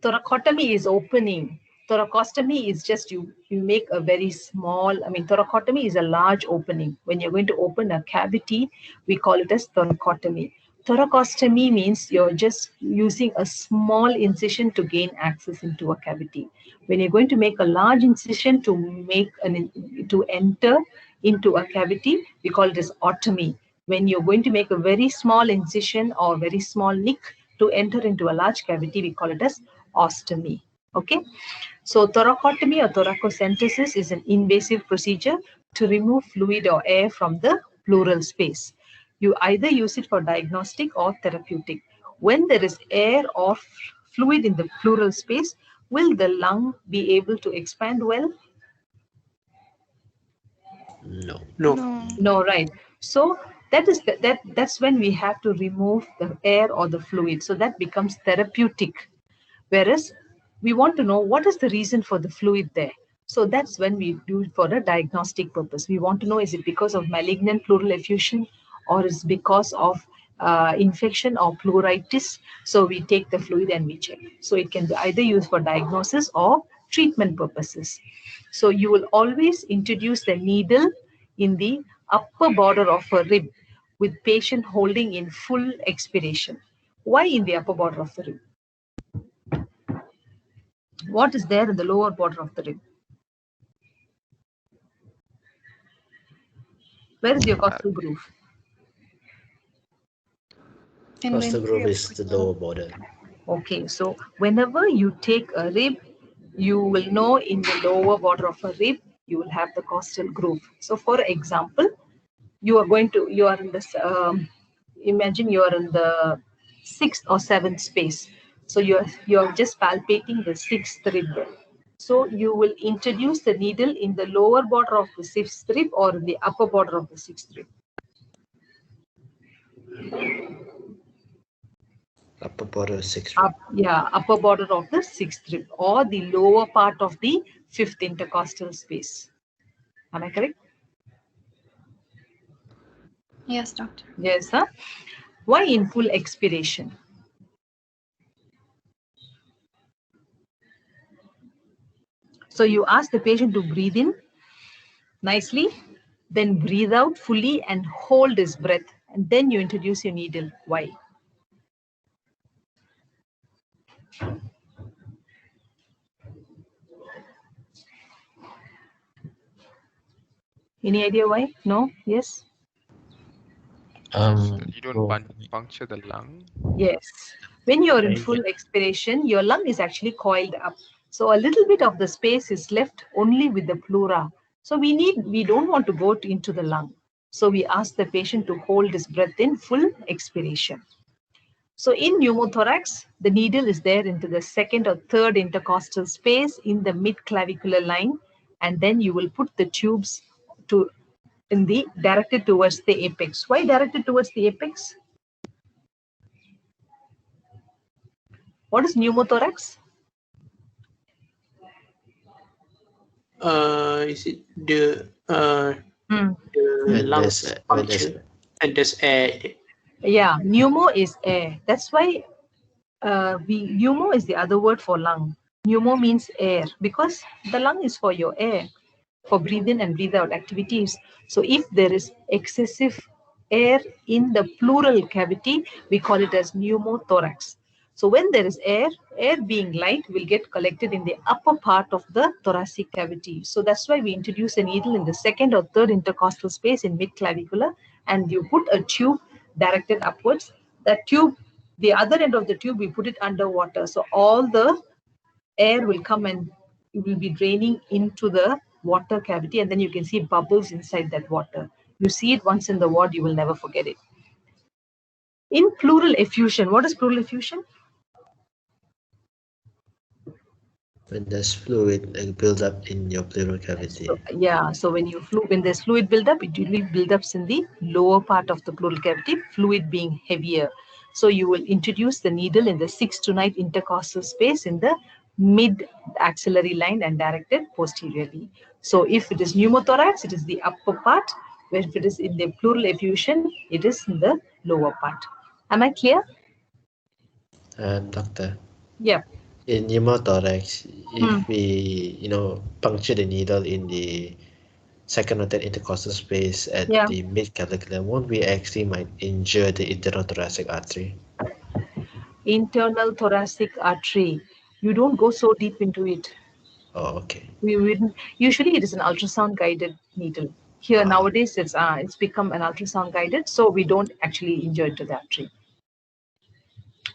Thoracotomy is opening. Thoracostomy is just you make a very small, thoracotomy is a large opening. When you're going to open a cavity, we call it as thoracotomy. Thoracostomy means you're just using a small incision to gain access into a cavity. When you're going to make a large incision to enter into a cavity, we call it as otomy. When you're going to make a very small incision or very small nick to enter into a large cavity, we call it as ostomy. Okay, so thoracotomy or thoracocentesis is an invasive procedure to remove fluid or air from the pleural space. You either use it for diagnostic or therapeutic. When there is air or fluid in the pleural space, will the lung be able to expand well? no. No, right. So that's when we have to remove the air or the fluid. So that becomes therapeutic. Whereas we want to know what is the reason for the fluid there. So that's when we do it for a diagnostic purpose. We want to know, is it because of malignant pleural effusion or is it because of infection or pleuritis? So we take the fluid and we check. So it can be either used for diagnosis or treatment purposes. So you will always introduce the needle in the upper border of a rib with patient holding in full expiration. Why in the upper border of the rib? What is there in the lower border of the rib? Where is your costal groove? Costal groove is the lower border. Okay, so whenever you take a rib, you will know in the lower border of a rib, you will have the costal groove. So for example, you are in this, imagine you are in the 6th or 7th space. So you're just palpating the 6th rib. So you will introduce the needle in the lower border of the 6th rib or in the upper border of the 6th rib. Upper border 6th rib. Upper border of the 6th rib or the lower part of the 5th intercostal space. Am I correct? Yes, doctor. Yes, sir. Why in full expiration? So you ask the patient to breathe in nicely, then breathe out fully and hold his breath. And then you introduce your needle. Why? Any idea why? No? Yes? You don't puncture the lung? Yes. When you're in full expiration, your lung is actually coiled up. So a little bit of the space is left only with the pleura. So we don't want to go into the lung. So we ask the patient to hold his breath in full expiration. So in pneumothorax, the needle is there into the second or third intercostal space in the mid-clavicular line, and then you will put the tubes directed towards the apex. Why directed towards the apex? What is pneumothorax? Is it the When lungs there's puncture and there's air? Yeah, pneumo is air. That's why pneumo is the other word for lung. Pneumo means air because the lung is for your air, for breathe in and breathe out activities. So if there is excessive air in the pleural cavity, we call it as pneumothorax. So when there is air being light will get collected in the upper part of the thoracic cavity. So that's why we introduce a needle in the second or third intercostal space in mid-clavicular, and you put a tube directed upwards. That tube, the other end of the tube, we put it underwater. So all the air will come and it will be draining into the water cavity, and then you can see bubbles inside that water. You see it once in the ward, you will never forget it. In pleural effusion, what is pleural effusion? when there's fluid build up in your pleural cavity. So when there's fluid buildup, it usually buildups in the lower part of the pleural cavity, fluid being heavier. So you will introduce the needle in the 6th to 9th intercostal space in the mid-axillary line and directed posteriorly. So if it is pneumothorax, it is the upper part. Where if it is in the pleural effusion, it is in the lower part. Am I clear? Doctor. Yeah. In pneumothorax, if we, puncture the needle in the second or third intercostal space at the mid-clavicular, won't we actually might injure the internal thoracic artery? Internal thoracic artery. You don't go so deep into it. Oh, okay. Usually it is an ultrasound guided needle. Here nowadays it's become an ultrasound guided, so we don't actually injure into the artery.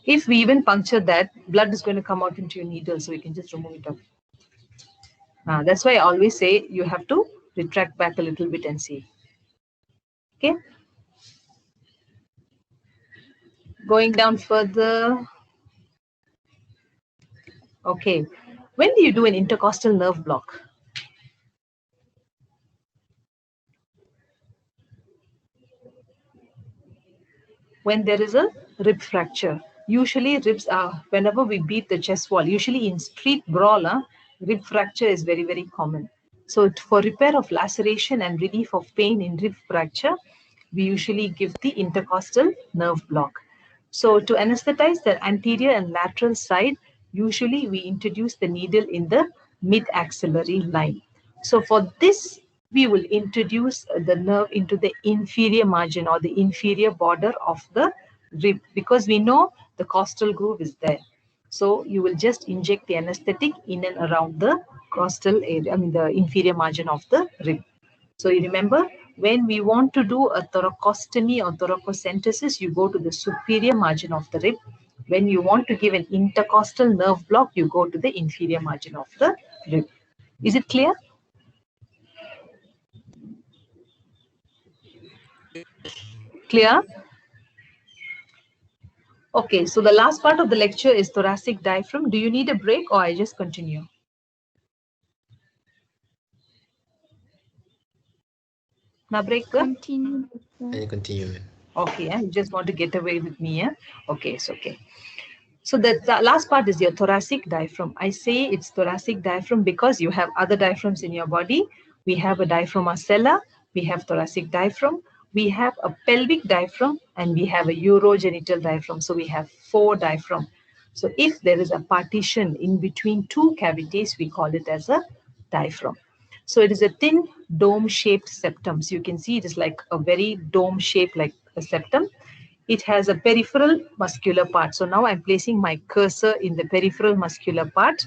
If we even puncture that, blood is going to come out into your needle, so you can just remove it off. That's why I always say you have to retract back a little bit and see. Okay. Going down further. Okay. When do you do an intercostal nerve block? When there is a rib fracture. Usually ribs are, whenever we beat the chest wall, usually in street brawl, rib fracture is very, very common. So for repair of laceration and relief of pain in rib fracture, we usually give the intercostal nerve block. So to anesthetize the anterior and lateral side, usually we introduce the needle in the mid-axillary line. So for this, we will introduce the nerve into the inferior margin or the inferior border of the rib, because we know the costal groove is there. So you will just inject the anesthetic in and around the costal area, the inferior margin of the rib. So you remember, when we want to do a thoracostomy or thoracocentesis, you go to the superior margin of the rib. When you want to give an intercostal nerve block, you go to the inferior margin of the rib. Is it clear? Clear? Okay, so the last part of the lecture is thoracic diaphragm. Do you need a break or I just continue? Na break? Continue. And continue. Okay, you just want to get away with me, yeah? Okay, it's okay. So the last part is your thoracic diaphragm. I say it's thoracic diaphragm because you have other diaphragms in your body. We have a diaphragm ocella, we have thoracic diaphragm, we have a pelvic diaphragm, and we have a urogenital diaphragm. So we have 4 diaphragm. So if there is a partition in between 2 cavities, we call it as a diaphragm. So it is a thin dome-shaped septum. So you can see it is like a very dome shape, like a septum. It has a peripheral muscular part. So now I'm placing my cursor in the peripheral muscular part,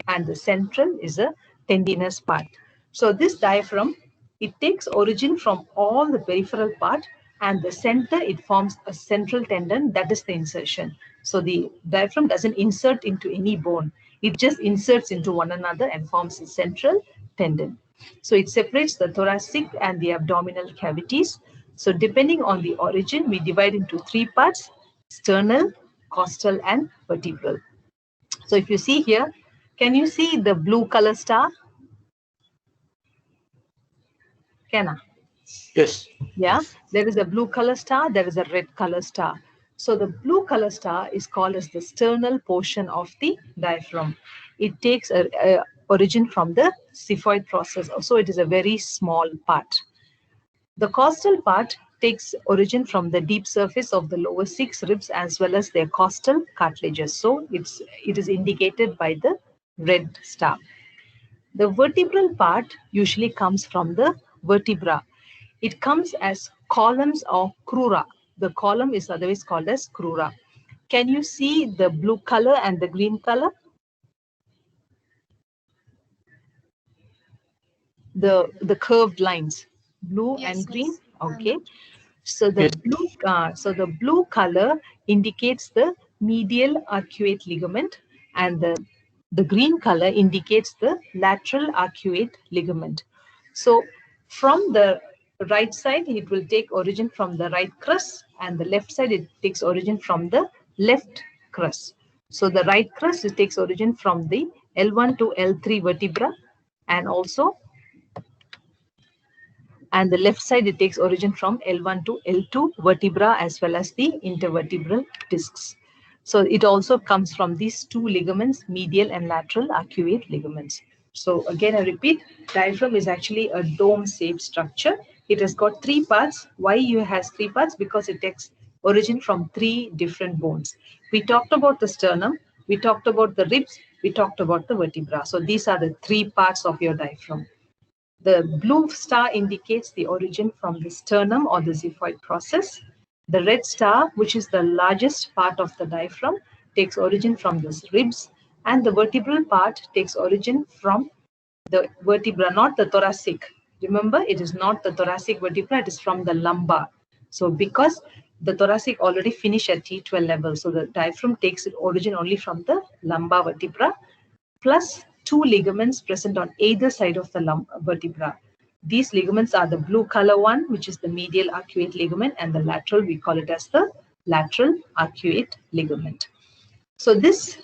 and the central is a tendinous part. So this diaphragm, it takes origin from all the peripheral part, and the center, it forms a central tendon, that is the insertion. So the diaphragm doesn't insert into any bone. It just inserts into one another and forms a central tendon. So it separates the thoracic and the abdominal cavities. So depending on the origin, we divide into three parts: sternal, costal, and vertebral. So if you see here, can you see the blue color star? Kenna? Yes. Yeah, there is a blue color star, there is a red color star. So the blue color star is called as the sternal portion of the diaphragm. It takes a origin from the xiphoid process. So it is a very small part. The costal part takes origin from the deep surface of the lower 6 ribs as well as their costal cartilages. So it is indicated by the red star. The vertebral part usually comes from the vertebra. It comes as columns or crura. The column is otherwise called as crura. Can you see the blue color and the green color? The curved lines, blue and green. Okay. So the blue color indicates the medial arcuate ligament, and the green color indicates the lateral arcuate ligament. So from the right side, it will take origin from the right crus, and the left side, it takes origin from the left crus. So the right crus, it takes origin from the L1 to L3 vertebra, and also and the left side, it takes origin from L1 to L2 vertebra as well as the intervertebral discs. So it also comes from these two ligaments, medial and lateral arcuate ligaments. So again, I repeat, diaphragm is actually a dome-shaped structure. It has got three parts. Why it has three parts? Because it takes origin from three different bones. We talked about the sternum, we talked about the ribs, we talked about the vertebra. So these are the three parts of your diaphragm. The blue star indicates the origin from the sternum or the xiphoid process. The red star, which is the largest part of the diaphragm, takes origin from the ribs, and the vertebral part takes origin from the vertebra, not the thoracic. Remember, it is not the thoracic vertebra, it is from the lumbar. So because the thoracic already finished at T12 level, so the diaphragm takes its origin only from the lumbar vertebra, plus two ligaments present on either side of the vertebra. These ligaments are the blue color one, which is the medial arcuate ligament, and the lateral, we call it as the lateral arcuate ligament. So this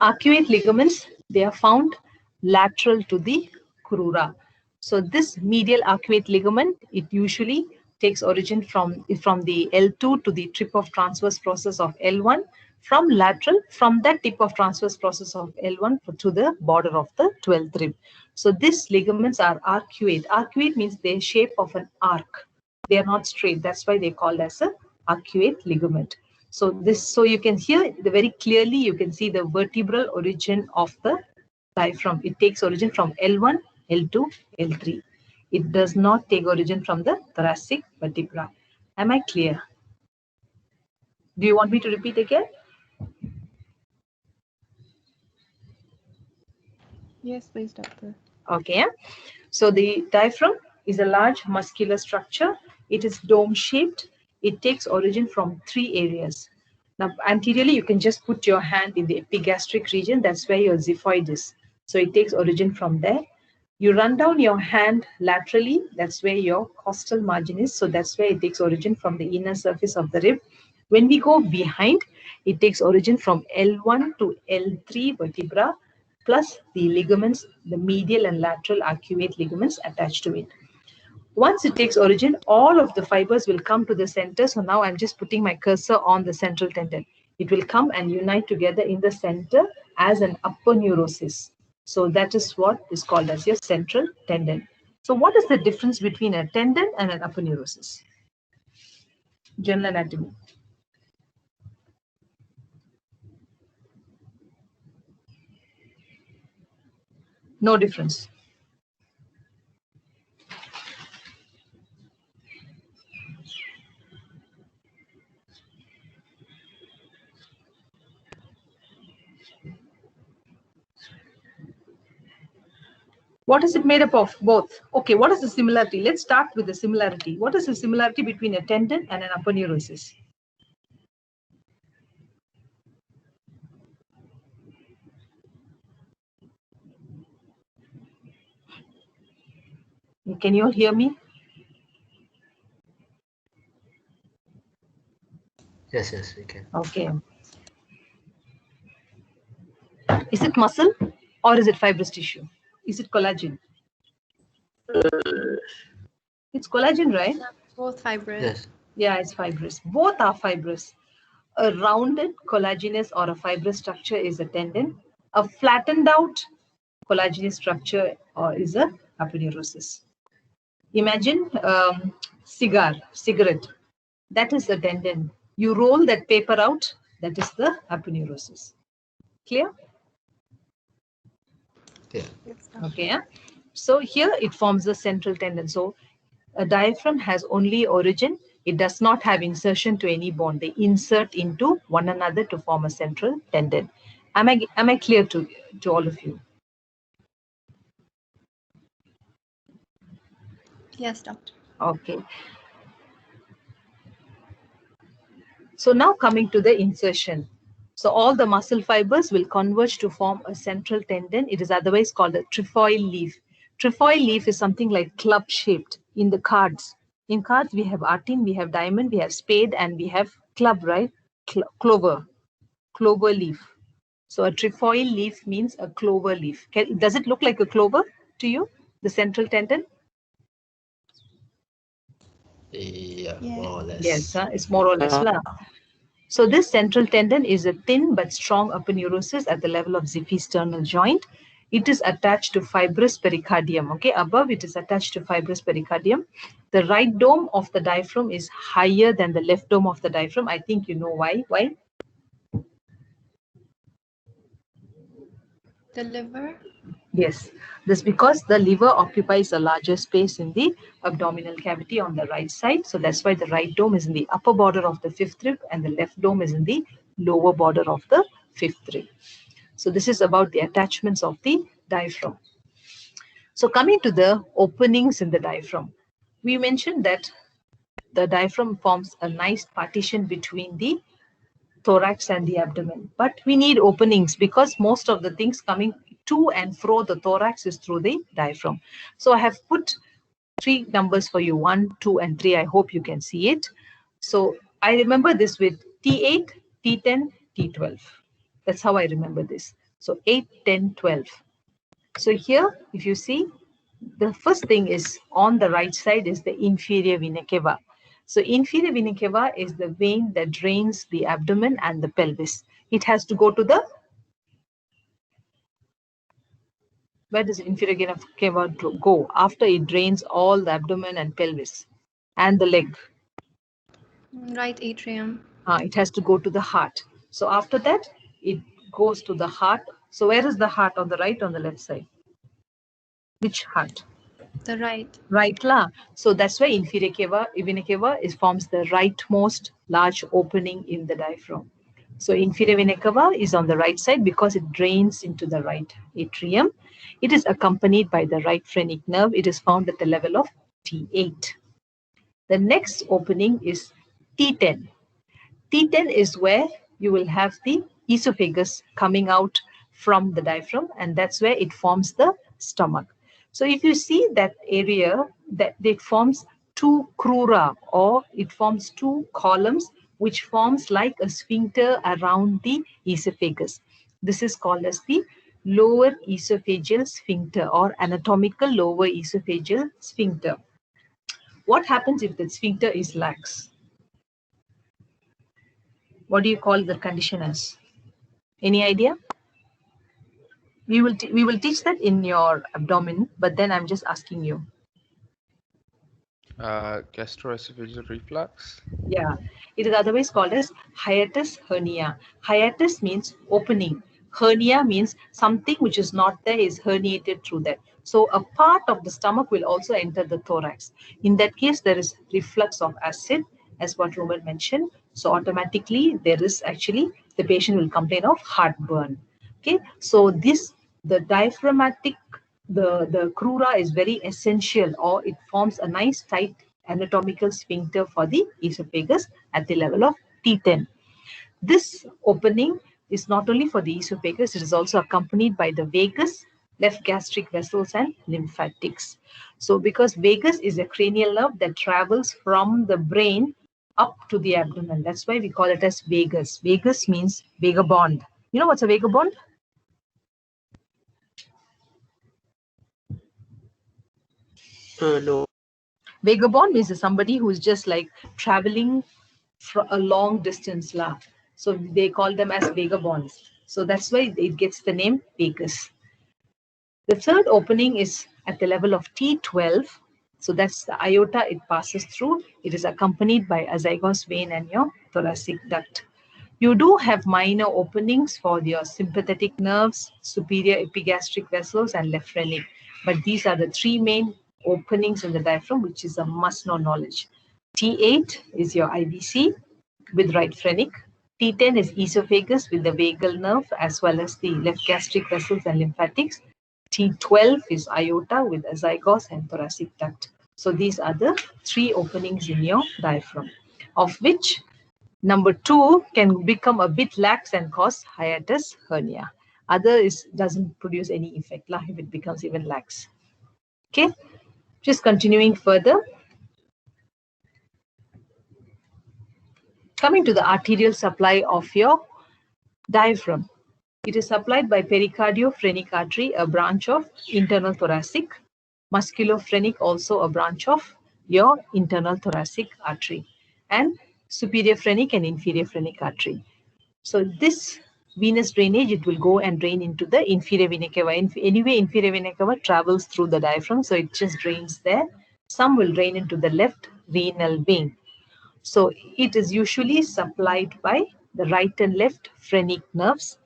arcuate ligaments, they are found lateral to the crura. So this medial arcuate ligament, it usually takes origin from the L2 to the tip of transverse process of L1, from lateral, from that tip of transverse process of L1 to the border of the 12th rib. So these ligaments are arcuate. Arcuate means they're shape of an arc. They are not straight. That's why they're called as a arcuate ligament. So you can hear very clearly, you can see the vertebral origin of the diaphragm. It takes origin from L1, L2, L3. It does not take origin from the thoracic vertebra. Am I clear? Do you want me to repeat again? Yes, please, doctor. Okay. So the diaphragm is a large muscular structure. It is dome-shaped. It takes origin from three areas. Now, anteriorly, you can just put your hand in the epigastric region. That's where your xiphoid is. So it takes origin from there. You run down your hand laterally. That's where your costal margin is. So that's where it takes origin from the inner surface of the rib. When we go behind, it takes origin from L1 to L3 vertebra, plus the ligaments, the medial and lateral arcuate ligaments attached to it. Once it takes origin, all of the fibers will come to the center. So now I'm just putting my cursor on the central tendon. It will come and unite together in the center as an aponeurosis. So that is what is called as your central tendon. So what is the difference between a tendon and an aponeurosis? General anatomy. No difference. What is it made up of? Both. Okay, what is the similarity? Let's start with the similarity. What is the similarity between a tendon and an aponeurosis? Can you all hear me? Yes, we can. Okay. Is it muscle or is it fibrous tissue? Is it collagen? It's collagen, right? Both fibrous. Yes. Yeah, it's fibrous. Both are fibrous. A rounded collagenous or a fibrous structure is a tendon. A flattened out collagenous structure is a aponeurosis. Imagine cigarette. That is the tendon. You roll that paper out, that is the aponeurosis. Clear? Yeah. Okay. Yeah? So here it forms the central tendon. So a diaphragm has only origin. It does not have insertion to any bone. They insert into one another to form a central tendon. Am I clear to all of you? Yes, doctor. Okay. So now coming to the insertion. So all the muscle fibers will converge to form a central tendon. It is otherwise called a trefoil leaf. Trefoil leaf is something like club shaped in the cards. In cards, we have artine, we have diamond, we have spade, and we have club, right? Clover leaf. So a trefoil leaf means a clover leaf. Does it look like a clover to you, the central tendon? Yeah, more or less. Yes, it's more or less. So this central tendon is a thin but strong aponeurosis at the level of xiphisternal joint. It is attached to fibrous pericardium. Okay, above it is attached to fibrous pericardium. The right dome of the diaphragm is higher than the left dome of the diaphragm. I think you know why. Why? The liver? Yes, this because the liver occupies a larger space in the abdominal cavity on the right side. So that's why the right dome is in the upper border of the fifth rib and the left dome is in the lower border of the fifth rib. So this is about the attachments of the diaphragm. So coming to the openings in the diaphragm, we mentioned that the diaphragm forms a nice partition between the thorax and the abdomen. But we need openings because most of the things coming to and fro the thorax is through the diaphragm. So I have put 3 numbers for you, 1, 2, and 3. I hope you can see it. So I remember this with T8, T10, T12. That's how I remember this. So 8, 10, 12. So here, if you see, the first thing is on the right side is the inferior vena cava. So inferior vena cava is the vein that drains the abdomen and the pelvis. It has to go to the, where does inferior vena cava go? After it drains all the abdomen and pelvis and the leg. Right atrium. It has to go to the heart. So after that, it goes to the heart. So where is the heart, on the right or on the left side? Which heart? The right. Right la. So that's why inferior vena cava forms the rightmost large opening in the diaphragm. So inferior vena cava is on the right side because it drains into the right atrium. It is accompanied by the right phrenic nerve. It is found at the level of T8. The next opening is T10. T10 is where you will have the esophagus coming out from the diaphragm, and that's where it forms the stomach. So if you see that area, that it forms 2 crura, or it forms 2 columns, which forms like a sphincter around the esophagus. This is called as the lower esophageal sphincter, or anatomical lower esophageal sphincter. What happens if the sphincter is lax? What do you call the condition as? Any idea? We will teach that in your abdomen, but then I'm just asking you. Gastroesophageal reflux. Yeah, it is otherwise called as hiatus hernia. Hiatus means opening. Hernia means something which is not there is herniated through that. So a part of the stomach will also enter the thorax. In that case, there is reflux of acid, as what Roman mentioned. So automatically, there is actually, the patient will complain of heartburn. Okay, so the diaphragmatic, the crura is very essential, or it forms a nice tight anatomical sphincter for the esophagus at the level of T10. This opening is not only for the esophagus, it is also accompanied by the vagus, left gastric vessels, and lymphatics. So because vagus is a cranial nerve that travels from the brain up to the abdomen. That's why we call it as vagus. Vagus means vagabond. You know what's a vagabond? No. Vagabond means somebody who is just like traveling for a long distance. So they call them as vagabonds. So that's why it gets the name vagus. The third opening is at the level of T12. So that's the aorta it passes through. It is accompanied by azygos vein and your thoracic duct. You do have minor openings for your sympathetic nerves, superior epigastric vessels, and left phrenic. But these are the three main openings in the diaphragm, which is a must-know knowledge. T8 is your IVC with right phrenic. T10 is esophagus with the vagal nerve as well as the left gastric vessels and lymphatics. T12 is aorta with azygos and thoracic duct. So these are the three openings in your diaphragm, of which number 2 can become a bit lax and cause hiatus hernia. Other doesn't produce any effect if it becomes even lax. Okay, just continuing further. Coming to the arterial supply of your diaphragm. It is supplied by pericardiophrenik artery, a branch of internal thoracic. Musculophrenic, also a branch of your internal thoracic artery. And superior phrenic and inferior phrenic artery. So this venous drainage, it will go and drain into the inferior vena cava. Anyway, inferior vena cava travels through the diaphragm, so it just drains there. Some will drain into the left renal vein. So it is usually supplied by the right and left phrenic nerves.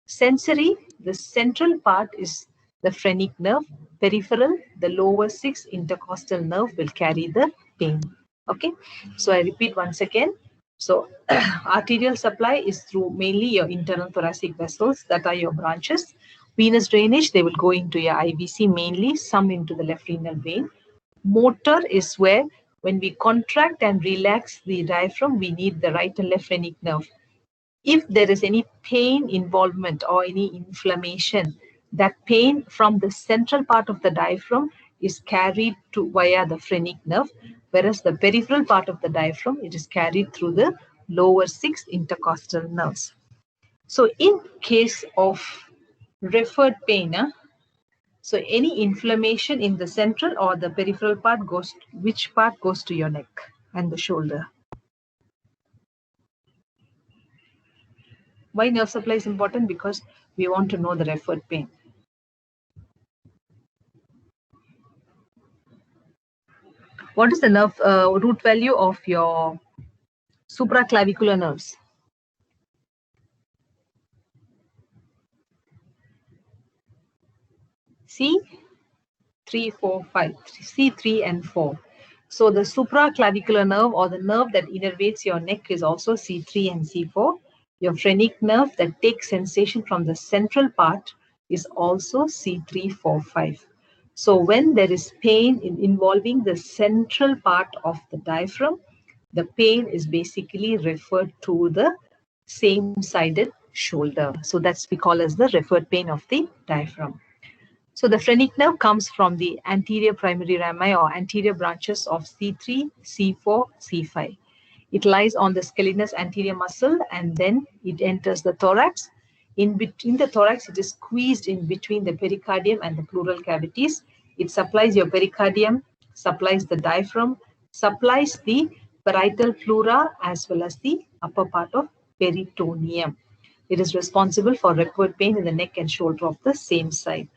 Sensory, the central part is the phrenic nerve. Peripheral, the lower 6 intercostal nerve will carry the pain. Okay, so I repeat once again. So arterial supply is through mainly your internal thoracic vessels, that are your branches. Venous drainage, they will go into your IVC mainly, some into the left renal vein. Motor is where when we contract and relax the diaphragm, we need the right and left phrenic nerve. If there is any pain involvement or any inflammation, that pain from the central part of the diaphragm is carried via the phrenic nerve, whereas the peripheral part of the diaphragm, it is carried through the lower 6 intercostal nerves. So in case of referred pain, so any inflammation in the central or the peripheral part which part goes to your neck and the shoulder? Why nerve supply is important? Because we want to know the referred pain. What is the nerve root value of your supraclavicular nerves? C3, 4, 5. C3 and 4. So the supraclavicular nerve, or the nerve that innervates your neck, is also C3 and C4. Your phrenic nerve that takes sensation from the central part is also C3, 4, 5. So when there is pain involving the central part of the diaphragm, the pain is basically referred to the same-sided shoulder. So that's we call as the referred pain of the diaphragm. So the phrenic nerve comes from the anterior primary rami or anterior branches of C3, C4, C5. It lies on the scalenus anterior muscle and then it enters the thorax. In between the thorax, it is squeezed in between the pericardium and the pleural cavities. It supplies your pericardium, supplies the diaphragm, supplies the parietal pleura as well as the upper part of peritoneum. It is responsible for referred pain in the neck and shoulder of the same side.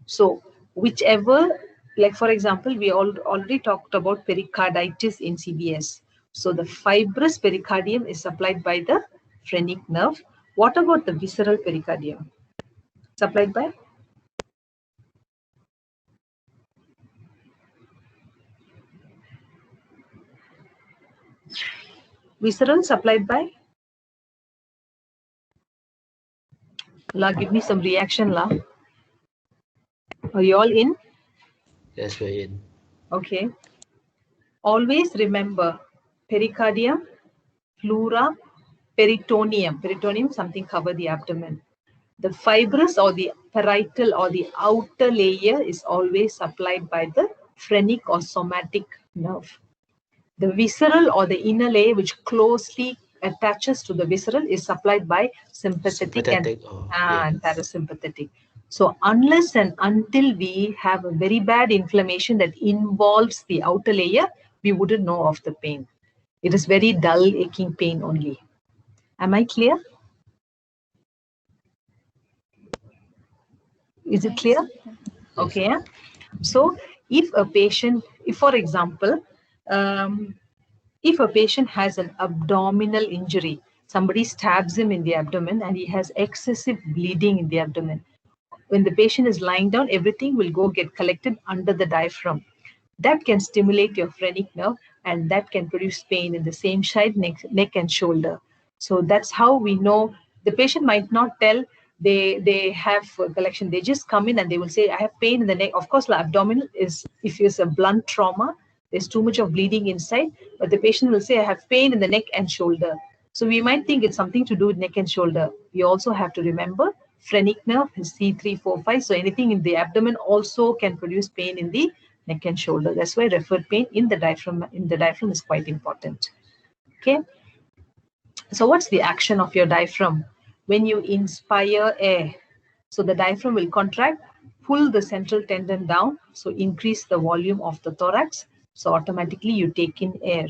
So whichever, like for example, we already talked about pericarditis in CBS. So the fibrous pericardium is supplied by the phrenic nerve. What about the visceral pericardium? Supplied by? Visceral supplied by? La, give me some reaction, La. Are you all in? Yes, we're in. Okay. Always remember pericardium, pleura, peritoneum. Peritoneum, something cover the abdomen. The fibrous or the parietal or the outer layer is always supplied by the phrenic or somatic nerve. The visceral or the inner layer which closely attaches to the visceral is supplied by sympathetic and parasympathetic. So unless and until we have a very bad inflammation that involves the outer layer, we wouldn't know of the pain. It is very dull, aching pain only. Am I clear? Is it clear? Okay. So if a patient, if for example, if a patient has an abdominal injury, somebody stabs him in the abdomen and he has excessive bleeding in the abdomen. When the patient is lying down, everything will go get collected under the diaphragm. That can stimulate your phrenic nerve and that can produce pain in the same side, neck and shoulder. So that's how we know. The patient might not tell they have collection. They just come in and they will say, I have pain in the neck. Of course, the abdominal is, if it's a blunt trauma, there's too much of bleeding inside, but the patient will say, I have pain in the neck and shoulder. So we might think it's something to do with neck and shoulder. We also have to remember phrenic nerve is C3, 4, 5. So anything in the abdomen also can produce pain in the neck and shoulder. That's why referred pain in the diaphragm is quite important. Okay. So what's the action of your diaphragm? When you inspire air, so the diaphragm will contract, pull the central tendon down, so increase the volume of the thorax. So automatically you take in air.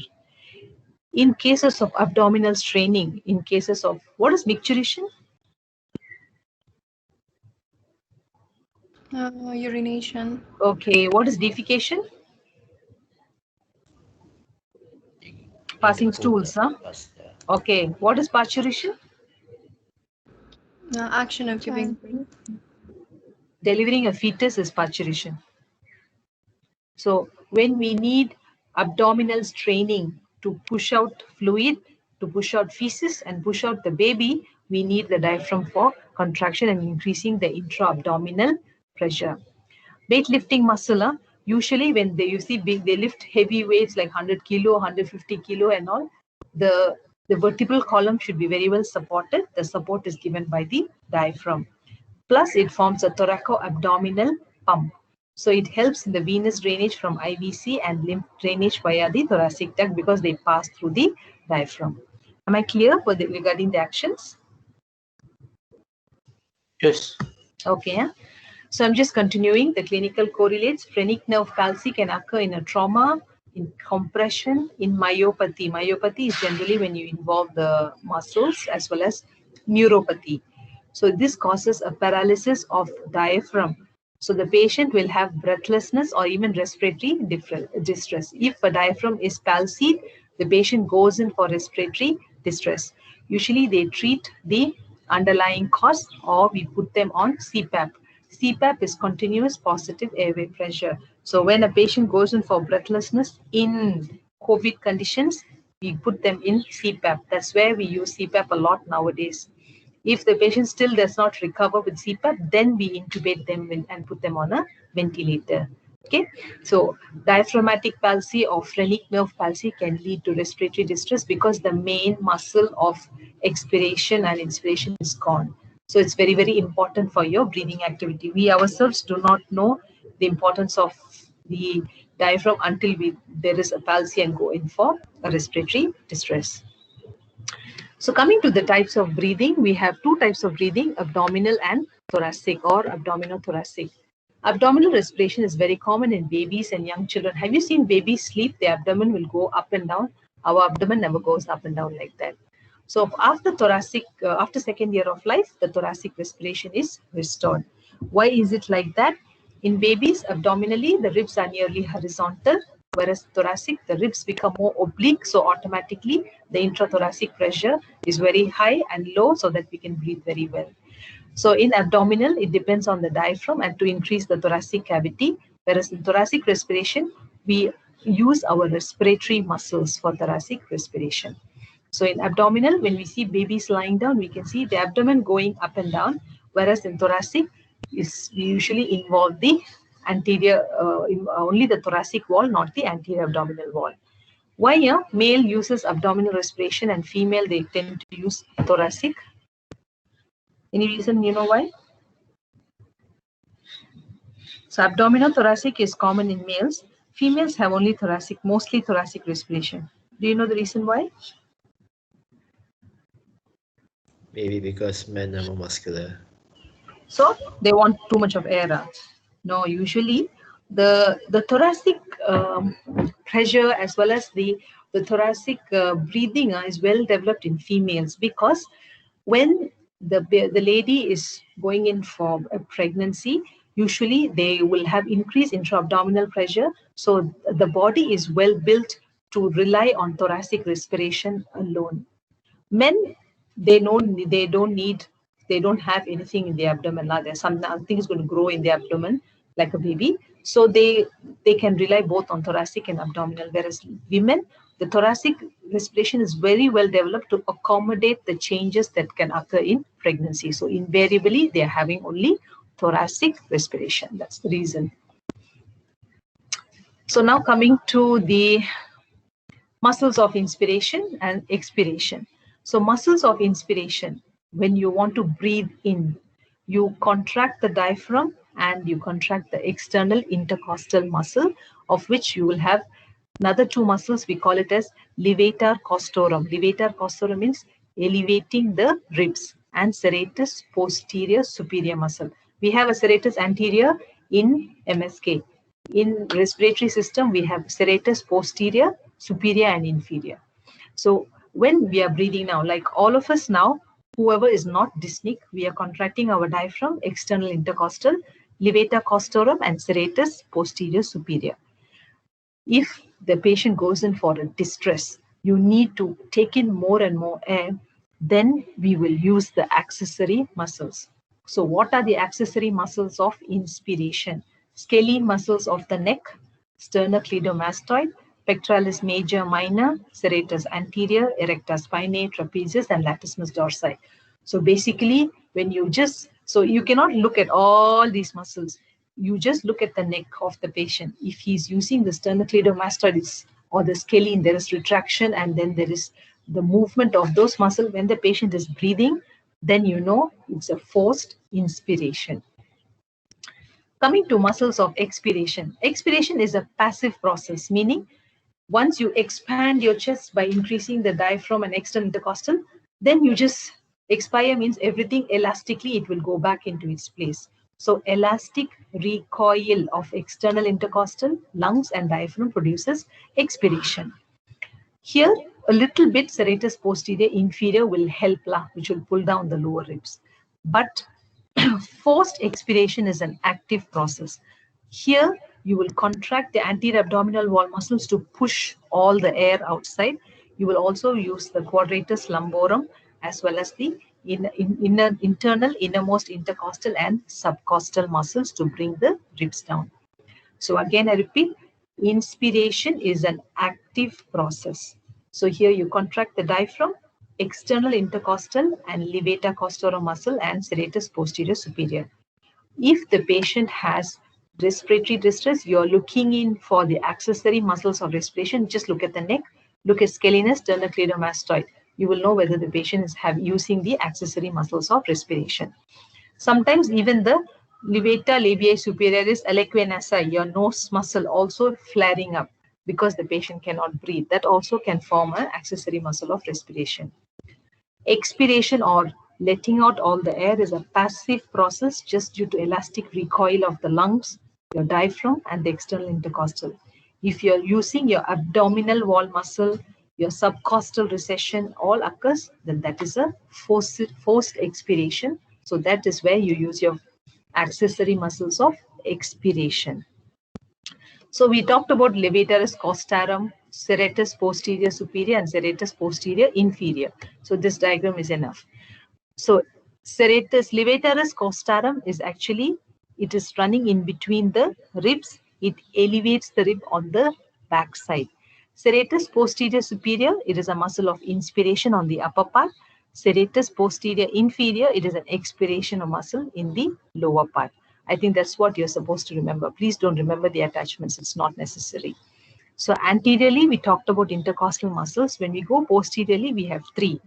In cases of abdominal straining, in cases of, what is micturition? Urination. Okay, what is defecation? Passing stools, huh? Okay, what is parturition? Action of giving. Delivering a fetus is parturition. So when we need abdominal straining to push out fluid, to push out feces and push out the baby, we need the diaphragm for contraction and increasing the intra-abdominal pressure. Weightlifting muscle, usually when they, you see big, they lift heavy weights like 100 kilo, 150 kilo and all, the vertebral column should be very well supported. The support is given by the diaphragm. Plus it forms a thoraco-abdominal pump. So it helps in the venous drainage from IVC and lymph drainage via the thoracic duct because they pass through the diaphragm. Am I clear regarding the actions? Yes. Okay. So I'm just continuing. The clinical correlates. Phrenic nerve palsy can occur in a trauma, in compression, in myopathy. Myopathy is generally when you involve the muscles as well as neuropathy. So this causes a paralysis of diaphragm. So the patient will have breathlessness or even respiratory distress. If a diaphragm is palsied, the patient goes in for respiratory distress. Usually they treat the underlying cause or we put them on CPAP. CPAP is continuous positive airway pressure. So when a patient goes in for breathlessness in COVID conditions, we put them in CPAP. That's where we use CPAP a lot nowadays. If the patient still does not recover with CPAP, then we intubate them and put them on a ventilator. Okay, so diaphragmatic palsy or phrenic nerve palsy can lead to respiratory distress because the main muscle of expiration and inspiration is gone. So it's very, very important for your breathing activity. We ourselves do not know the importance of the diaphragm until there is a palsy and go in for a respiratory distress. So coming to the types of breathing, we have two types of breathing, abdominal and thoracic or abdominothoracic. Abdominal respiration is very common in babies and young children. Have you seen babies sleep? The abdomen will go up and down. Our abdomen never goes up and down like that. So after thoracic, after second year of life, the thoracic respiration is restored. Why is it like that? In babies, abdominally, the ribs are nearly horizontal, whereas thoracic, the ribs become more oblique. So automatically, the intrathoracic pressure is very high and low so that we can breathe very well. So in abdominal, it depends on the diaphragm and to increase the thoracic cavity, whereas in thoracic respiration, we use our respiratory muscles for thoracic respiration. So in abdominal, when we see babies lying down, we can see the abdomen going up and down, whereas in thoracic, we usually involve the anterior, only the thoracic wall, not the anterior abdominal wall. Why male uses abdominal respiration and female, they tend to use thoracic? Any reason you know why? So abdominothoracic is common in males, Females have only thoracic, mostly thoracic respiration. Do you know the reason why? Maybe because men are more muscular. So they want too much of air out. No, usually the thoracic pressure as well as the thoracic breathing is well developed in females, because when the lady is going in for a pregnancy, usually they will have increased intra-abdominal pressure. So the body is well built to rely on thoracic respiration alone. Men, they don't have anything in the abdomen. There's something is going to grow in the abdomen like a baby. So they can rely both on thoracic and abdominal. Whereas women, the thoracic respiration is very well developed to accommodate the changes that can occur in pregnancy. So invariably, they are having only thoracic respiration. That's the reason. So now coming to the muscles of inspiration and expiration. So muscles of inspiration, when you want to breathe in, you contract the diaphragm and you contract the external intercostal muscle, of which you will have another two muscles. We call it as levator costorum. Levator costorum means elevating the ribs, and serratus posterior superior muscle. We have a serratus anterior in MSK. In respiratory system, we have serratus posterior, superior and inferior. So when we are breathing now, like all of us now, whoever is not dyspneic, we are contracting our diaphragm, external intercostal, levator costorum and serratus posterior superior. If the patient goes in for a distress, you need to take in more and more air, then we will use the accessory muscles. So what are the accessory muscles of inspiration? Scalene muscles of the neck, sternocleidomastoid, pectoralis major minor, serratus anterior, erector spinae, trapezius, and latissimus dorsi. So basically, when you so you cannot look at all these muscles. You just look at the neck of the patient. If he's using the sternocleidomastoid or the scalene, there is retraction and then there is the movement of those muscles. When the patient is breathing, then you know it's a forced inspiration. Coming to muscles of expiration. Expiration is a passive process, meaning once you expand your chest by increasing the diaphragm and external intercostal, then you just expire means everything elastically, it will go back into its place. So elastic recoil of external intercostal, lungs and diaphragm produces expiration. Here, a little bit serratus posterior inferior will help, which will pull down the lower ribs. But forced expiration is an active process. Here, you will contract the anterior abdominal wall muscles to push all the air outside. You will also use the quadratus lumborum as well as the internal innermost intercostal and subcostal muscles to bring the ribs down. So again, I repeat, inspiration is an active process. So here you contract the diaphragm, external intercostal and levator costorum muscle and serratus posterior superior. If the patient has respiratory distress, you're looking in for the accessory muscles of respiration. Just look at the neck, look at scalenus, sternocleidomastoid. You will know whether the patient is using the accessory muscles of respiration. Sometimes even the levator labiae superioris aliquenasa, your nose muscle also flaring up because the patient cannot breathe. That also can form an accessory muscle of respiration. Expiration or letting out all the air is a passive process just due to elastic recoil of the lungs, your diaphragm, and the external intercostal. If you're using your abdominal wall muscle, your subcostal recession all occurs, then that is a forced expiration. So that is where you use your accessory muscles of expiration. So we talked about levator costarum, serratus posterior superior, and serratus posterior inferior. So this diagram is enough. So levator costarum is actually, it is running in between the ribs. It elevates the rib on the back side. Serratus posterior superior, it is a muscle of inspiration on the upper part. Serratus posterior inferior, it is an expiration of muscle in the lower part. I think that's what you're supposed to remember. Please don't remember the attachments. It's not necessary. So anteriorly, we talked about intercostal muscles. When we go posteriorly, we have three.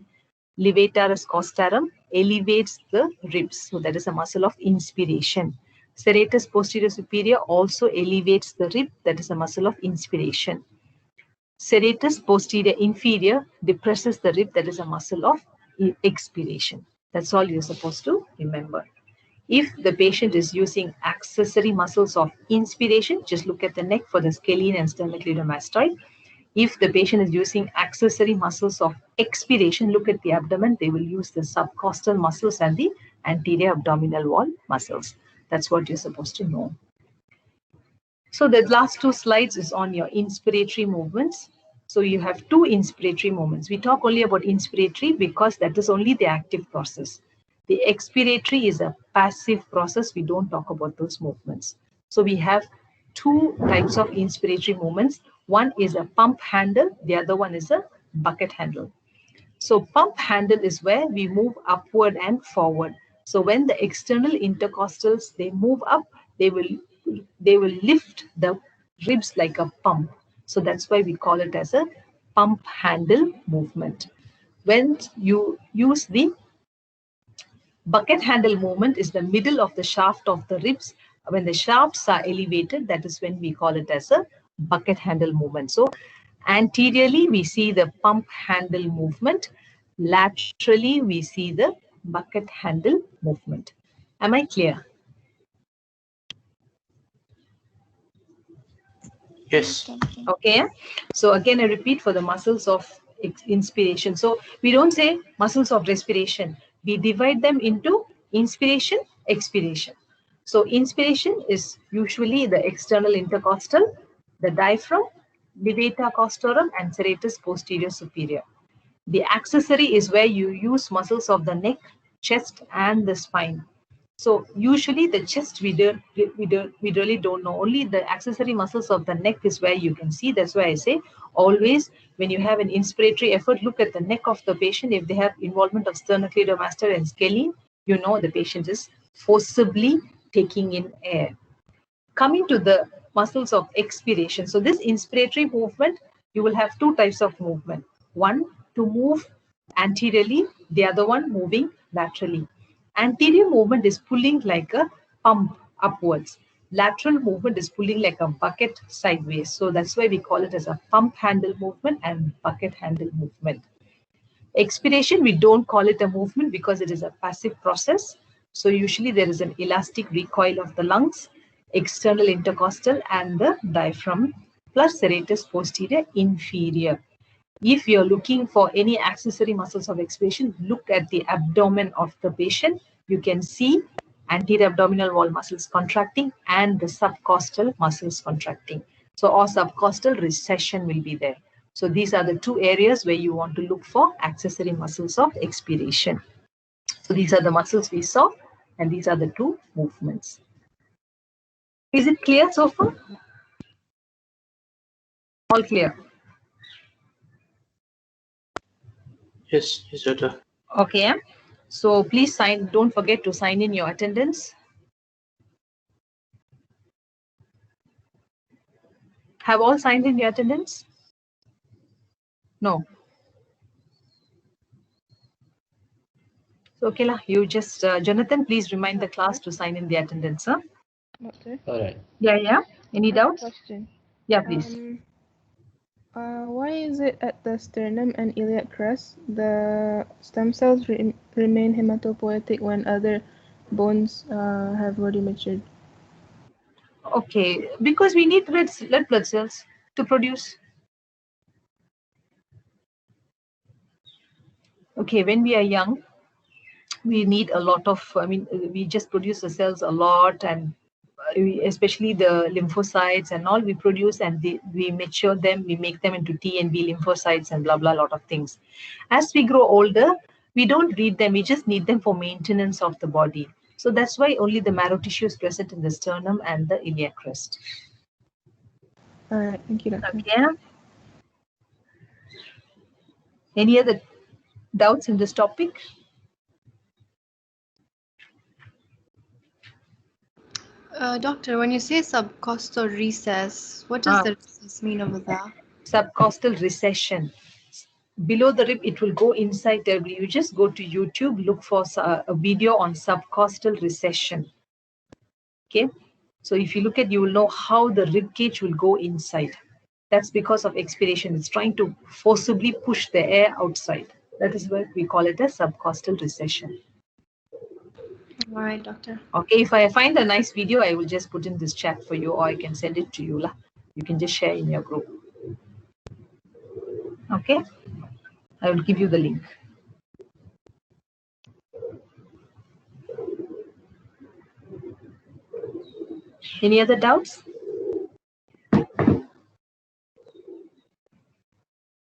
Levator costarum elevates the ribs. So that is a muscle of inspiration. Serratus posterior superior also elevates the rib, that is a muscle of inspiration. Serratus posterior inferior depresses the rib, that is a muscle of expiration. That's all you're supposed to remember. If the patient is using accessory muscles of inspiration, just look at the neck for the scalene and sternocleidomastoid. If the patient is using accessory muscles of expiration, look at the abdomen. They will use the subcostal muscles and the anterior abdominal wall muscles. That's what you're supposed to know. So the last two slides is on your inspiratory movements. So you have two inspiratory movements. We talk only about inspiratory because that is only the active process. The expiratory is a passive process. We don't talk about those movements. So we have two types of inspiratory movements. One is a pump handle. The other one is a bucket handle. So pump handle is where we move upward and forward. So when the external intercostals, they move up, they will lift the ribs like a pump. So that's why we call it as a pump handle movement. When you use the bucket handle movement is the middle of the shaft of the ribs. When the shafts are elevated, that is when we call it as a bucket handle movement. So anteriorly, we see the pump handle movement. Laterally, we see the bucket handle movement. Am I clear? Yes. Okay. So again, I repeat for the muscles of inspiration. So we don't say muscles of respiration. We divide them into inspiration, expiration. So inspiration is usually the external intercostal, the diaphragm, levator costorum, and serratus posterior superior. The accessory is where you use muscles of the neck, chest, and the spine. So usually the chest we really don't know. Only the accessory muscles of the neck is where you can see. That's why I say always when you have an inspiratory effort, look at the neck of the patient. If they have involvement of sternocleidomastoid and scalene, you know the patient is forcibly taking in air. Coming to the muscles of expiration. So this inspiratory movement, you will have two types of movement. One to move anteriorly, the other one moving laterally. Anterior movement is pulling like a pump upwards. Lateral movement is pulling like a bucket sideways. So that's why we call it as a pump handle movement and bucket handle movement. Expiration, we don't call it a movement because it is a passive process. So usually there is an elastic recoil of the lungs, external intercostal and the diaphragm plus serratus posterior inferior. If you're looking for any accessory muscles of expiration, look at the abdomen of the patient. You can see anterior abdominal wall muscles contracting and the subcostal muscles contracting. So or subcostal recession will be there. So these are the two areas where you want to look for accessory muscles of expiration. So these are the muscles we saw and these are the two movements. Is it clear so far? All clear? Yes, doctor. Okay. So please sign, don't forget to sign in your attendance. Have all signed in your attendance? No. So, okay, you just, Jonathan, please remind the class to sign in the attendance. Huh? Okay. All right. Yeah. Any doubts? Question. Yeah, please. Why is it at the sternum and iliac crest the stem cells remain hematopoietic when other bones have already matured? Okay, because we need red blood cells to produce. Okay, when we are young, we need a lot of, we just produce the cells a lot, and especially the lymphocytes and all we produce, and we mature them, we make them into T and B lymphocytes and blah, blah, a lot of things. As we grow older, we don't need them, we just need them for maintenance of the body. So that's why only the marrow tissue is present in the sternum and the iliac crest. All right, thank you, Doctor. Okay. Any other doubts in this topic? Doctor, when you say subcostal recess, what does the recess mean over there? Subcostal recession. Below the rib, it will go inside terribly. You just go to YouTube, look for a video on subcostal recession. Okay. So if you look at, you will know how the rib cage will go inside. That's because of expiration. It's trying to forcibly push the air outside. That is what we call it as subcostal recession. All right, doctor. Okay, if I find a nice video, I will just put in this chat for you, or I can send it to you. You can just share in your group. Okay, I will give you the link. Any other doubts?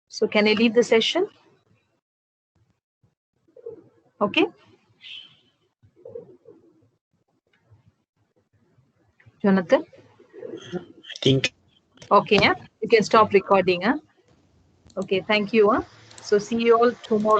So can I leave the session? Okay. Jonathan? I think. Okay, yeah? You can stop recording. Okay, thank you. So see you all tomorrow.